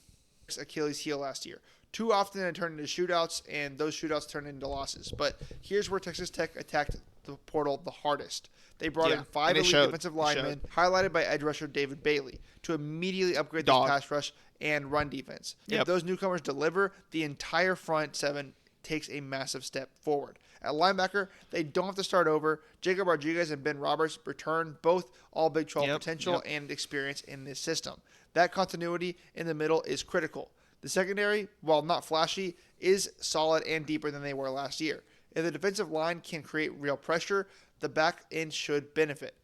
Achilles heel last year. Too often it turned into shootouts, and those shootouts turned into losses. But here's where Texas Tech attacked the portal the hardest. They brought in 5 elite defensive linemen, highlighted by edge rusher David Bailey, to immediately upgrade their pass rush and run defense. If those newcomers deliver, the entire front seven takes a massive step forward. At linebacker, they don't have to start over. Jacob Rodriguez and Ben Roberts return both all Big 12 potential and experience in this system. That continuity in the middle is critical. The secondary, while not flashy, is solid and deeper than they were last year. If the defensive line can create real pressure, the back end should benefit.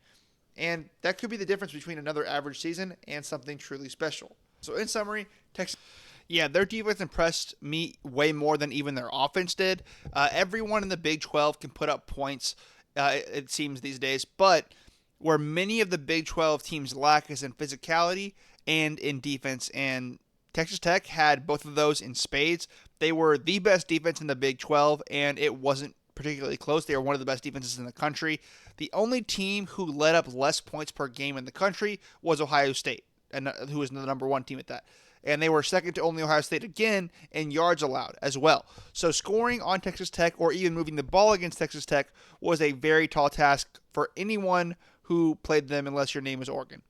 And that could be the difference between another average season and something truly special. So in summary, Texas... Yeah, their defense impressed me way more than even their offense did. Everyone in the Big 12 can put up points, it seems these days, but where many of the Big 12 teams lack is in physicality and in defense, and Texas Tech had both of those in spades. They were the best defense in the Big 12, and it wasn't particularly close. They were one of the best defenses in the country. The only team who let up less points per game in the country was Ohio State, and who was the number one team at that. And they were second to only Ohio State again in yards allowed as well. So scoring on Texas Tech or even moving the ball against Texas Tech was a very tall task for anyone who played them, unless your name is Oregon.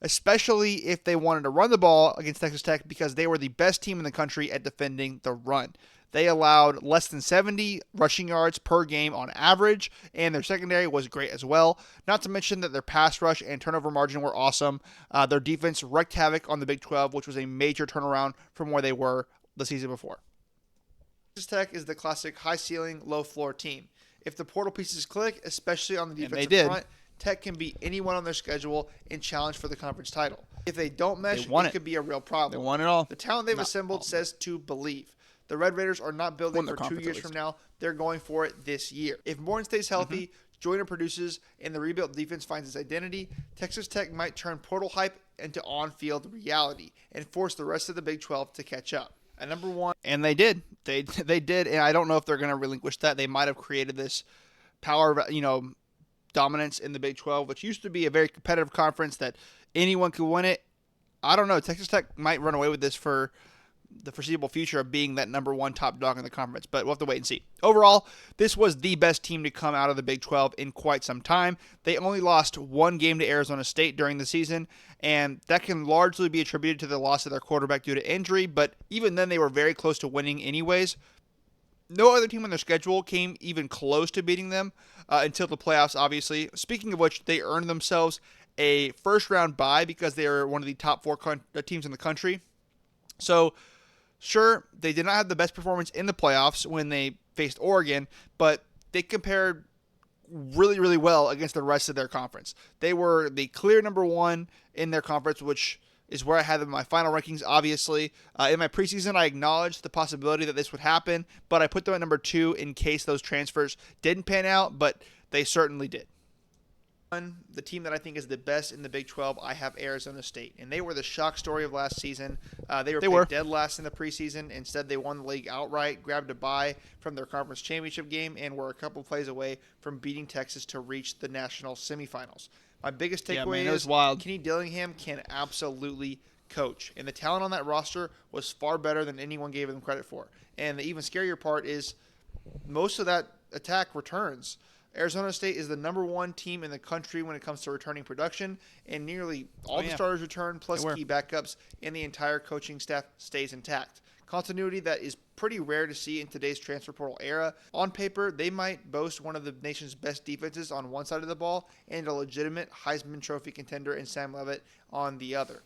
Especially if they wanted to run the ball against Texas Tech, because they were the best team in the country at defending the run. They allowed less than 70 rushing yards per game on average, and their secondary was great as well. Not to mention that their pass rush and turnover margin were awesome. Their defense wreaked havoc on the Big 12, which was a major turnaround from where they were the season before. Texas Tech is the classic high ceiling, low floor team. If the portal pieces click, especially on the defensive front, Tech can beat anyone on their schedule and challenge for the conference title. If they don't mesh, it could be a real problem. They won it all. The talent they've assembled says to believe. The Red Raiders are not building for 2 years from now. They're going for it this year. If Morton stays healthy, Joyner produces, and the rebuilt defense finds its identity, Texas Tech might turn portal hype into on-field reality and force the rest of the Big 12 to catch up. At number one, and they did. They did, and I don't know if they're going to relinquish that. They might have created this power, dominance in the Big 12, which used to be a very competitive conference that anyone could win it. I don't know. Texas Tech might run away with this for the foreseeable future of being that number one top dog in the conference, but we'll have to wait and see. Overall, this was the best team to come out of the Big 12 in quite some time. They only lost one game to Arizona State during the season, and that can largely be attributed to the loss of their quarterback due to injury, but even then they were very close to winning anyways. No other team on their schedule came even close to beating them until the playoffs, obviously. Speaking of which, they earned themselves a first-round bye because they are one of the top 4 teams in the country. So, sure, they did not have the best performance in the playoffs when they faced Oregon, but they compared really, really well against the rest of their conference. They were the clear number one in their conference, which is where I had them in my final rankings, obviously. In my preseason, I acknowledged the possibility that this would happen, but I put them at number 2 in case those transfers didn't pan out, but they certainly did. The team that I think is the best in the Big 12, I have Arizona State, and they were the shock story of last season. They were dead last in the preseason. Instead, they won the league outright, grabbed a bye from their conference championship game, and were a couple plays away from beating Texas to reach the national semifinals. My biggest takeaway is Kenny Dillingham can absolutely coach, and the talent on that roster was far better than anyone gave them credit for. And the even scarier part is most of that attack returns. Arizona State is the number one team in the country when it comes to returning production, and nearly all the starters return, plus key backups, and the entire coaching staff stays intact. Continuity that is pretty rare to see in today's transfer portal era. On paper, they might boast one of the nation's best defenses on one side of the ball and a legitimate Heisman Trophy contender in Sam Leavitt on the other.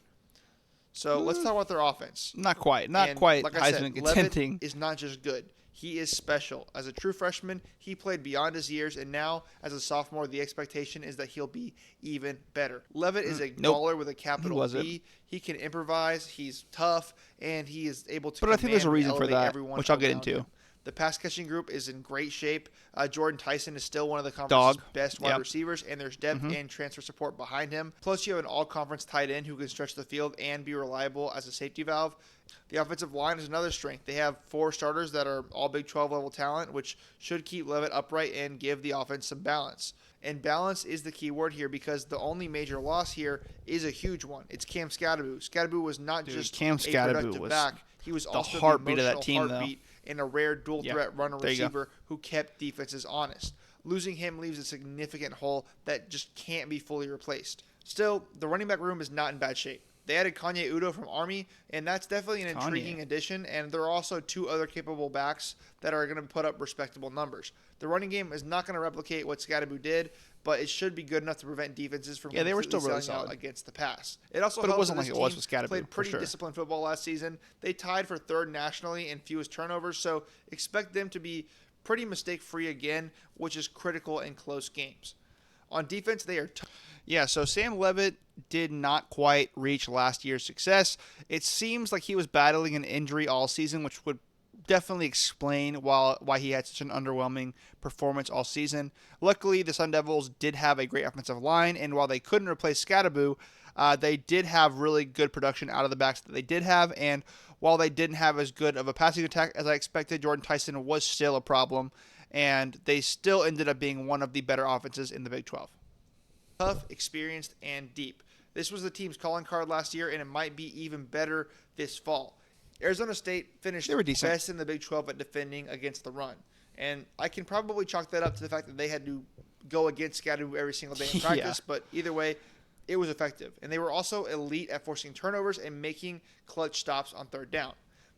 So let's talk about their offense. Not quite. Like Heisman contending. Leavitt is not just good. He is special. As a true freshman, he played beyond his years, and now, as a sophomore, the expectation is that he'll be even better. Leavitt is a baller with a capital B. He can improvise, he's tough, and he is able to But I think there's a reason for that, which I'll get into. The pass-catching group is in great shape. Jordan Tyson is still one of the conference's best wide receivers, and there's depth and transfer support behind him. Plus, you have an all-conference tight end who can stretch the field and be reliable as a safety valve. The offensive line is another strength. They have 4 starters that are all Big 12 level talent, which should keep Leavitt upright and give the offense some balance. And balance is the key word here, because the only major loss here is a huge one. It's Cam Scadaboo. Scadaboo was not just a productive back. He was also the heartbeat of that team, though. And a rare dual-threat runner receiver who kept defenses honest. Losing him leaves a significant hole that just can't be fully replaced. Still, the running back room is not in bad shape. They added Kanye Udo from Army, and that's definitely an intriguing addition, and there are also 2 other capable backs that are going to put up respectable numbers. The running game is not going to replicate what Scadaboo did, but it should be good enough to prevent defenses from they were still really selling out against the pass. It also it wasn't like it was with Scadaboo. Played pretty disciplined football last season. They tied for 3rd nationally in fewest turnovers, so expect them to be pretty mistake-free again, which is critical in close games. On defense, they are so Sam Leavitt did not quite reach last year's success. It seems like he was battling an injury all season, which would definitely explain why he had such an underwhelming performance all season. Luckily, the Sun Devils did have a great offensive line, and while they couldn't replace Scadaboo, they did have really good production out of the backs that they did have, and while they didn't have as good of a passing attack as I expected, Jordan Tyson was still a problem, and they still ended up being one of the better offenses in the Big 12. Tough, experienced, and deep. This was the team's calling card last year, and it might be even better this fall. Arizona State finished best in the Big 12 at defending against the run. And I can probably chalk that up to the fact that they had to go against Scadaboo every single day in practice, but either way, it was effective. And they were also elite at forcing turnovers and making clutch stops on 3rd down.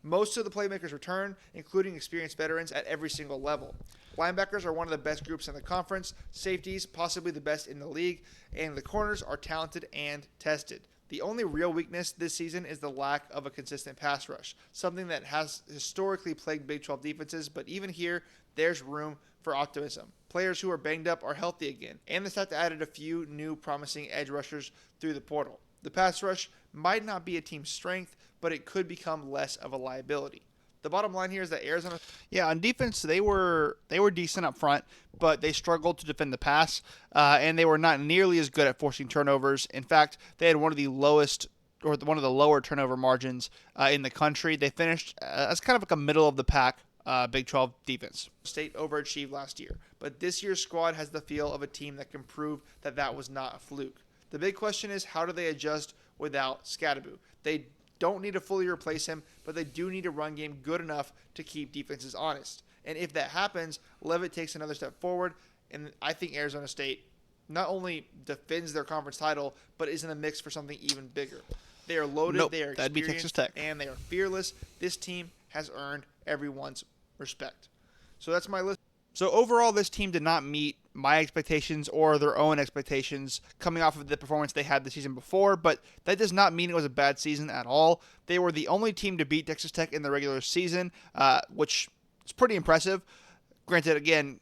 Most of the playmakers return, including experienced veterans at every single level. Linebackers are one of the best groups in the conference, safeties possibly the best in the league, and the corners are talented and tested. The only real weakness this season is the lack of a consistent pass rush, something that has historically plagued Big 12 defenses, but even here, there's room for optimism. Players who are banged up are healthy again, and the staff added a few new promising edge rushers through the portal. The pass rush might not be a team's strength, but it could become less of a liability. The bottom line here is that Arizona... on defense, they were decent up front, but they struggled to defend the pass, and they were not nearly as good at forcing turnovers. In fact, they had one of the lower turnover margins in the country. They finished as kind of like a middle-of-the-pack Big 12 defense. State overachieved last year, but this year's squad has the feel of a team that can prove that was not a fluke. The big question is, how do they adjust without Scadaboo? They don't need to fully replace him, but they do need a run game good enough to keep defenses honest. And if that happens, Leavitt takes another step forward, and I think Arizona State not only defends their conference title, but is in the mix for something even bigger. They are loaded, they are experienced, and they are fearless. This team has earned everyone's respect. So that's my list. So overall, this team did not meet my expectations or their own expectations coming off of the performance they had the season before, but that does not mean it was a bad season at all. They were the only team to beat Texas Tech in the regular season, which is pretty impressive. Granted, again,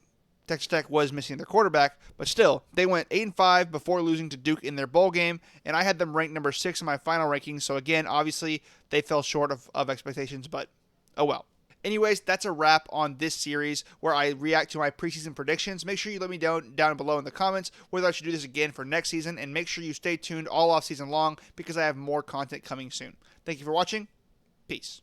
Texas Tech was missing their quarterback, but still, they went 8-5 before losing to Duke in their bowl game, and I had them ranked number 6 in my final rankings, so again, obviously, they fell short of expectations, but oh well. Anyways, that's a wrap on this series where I react to my preseason predictions. Make sure you let me know down below in the comments whether I should do this again for next season, and make sure you stay tuned all off season long because I have more content coming soon. Thank you for watching. Peace.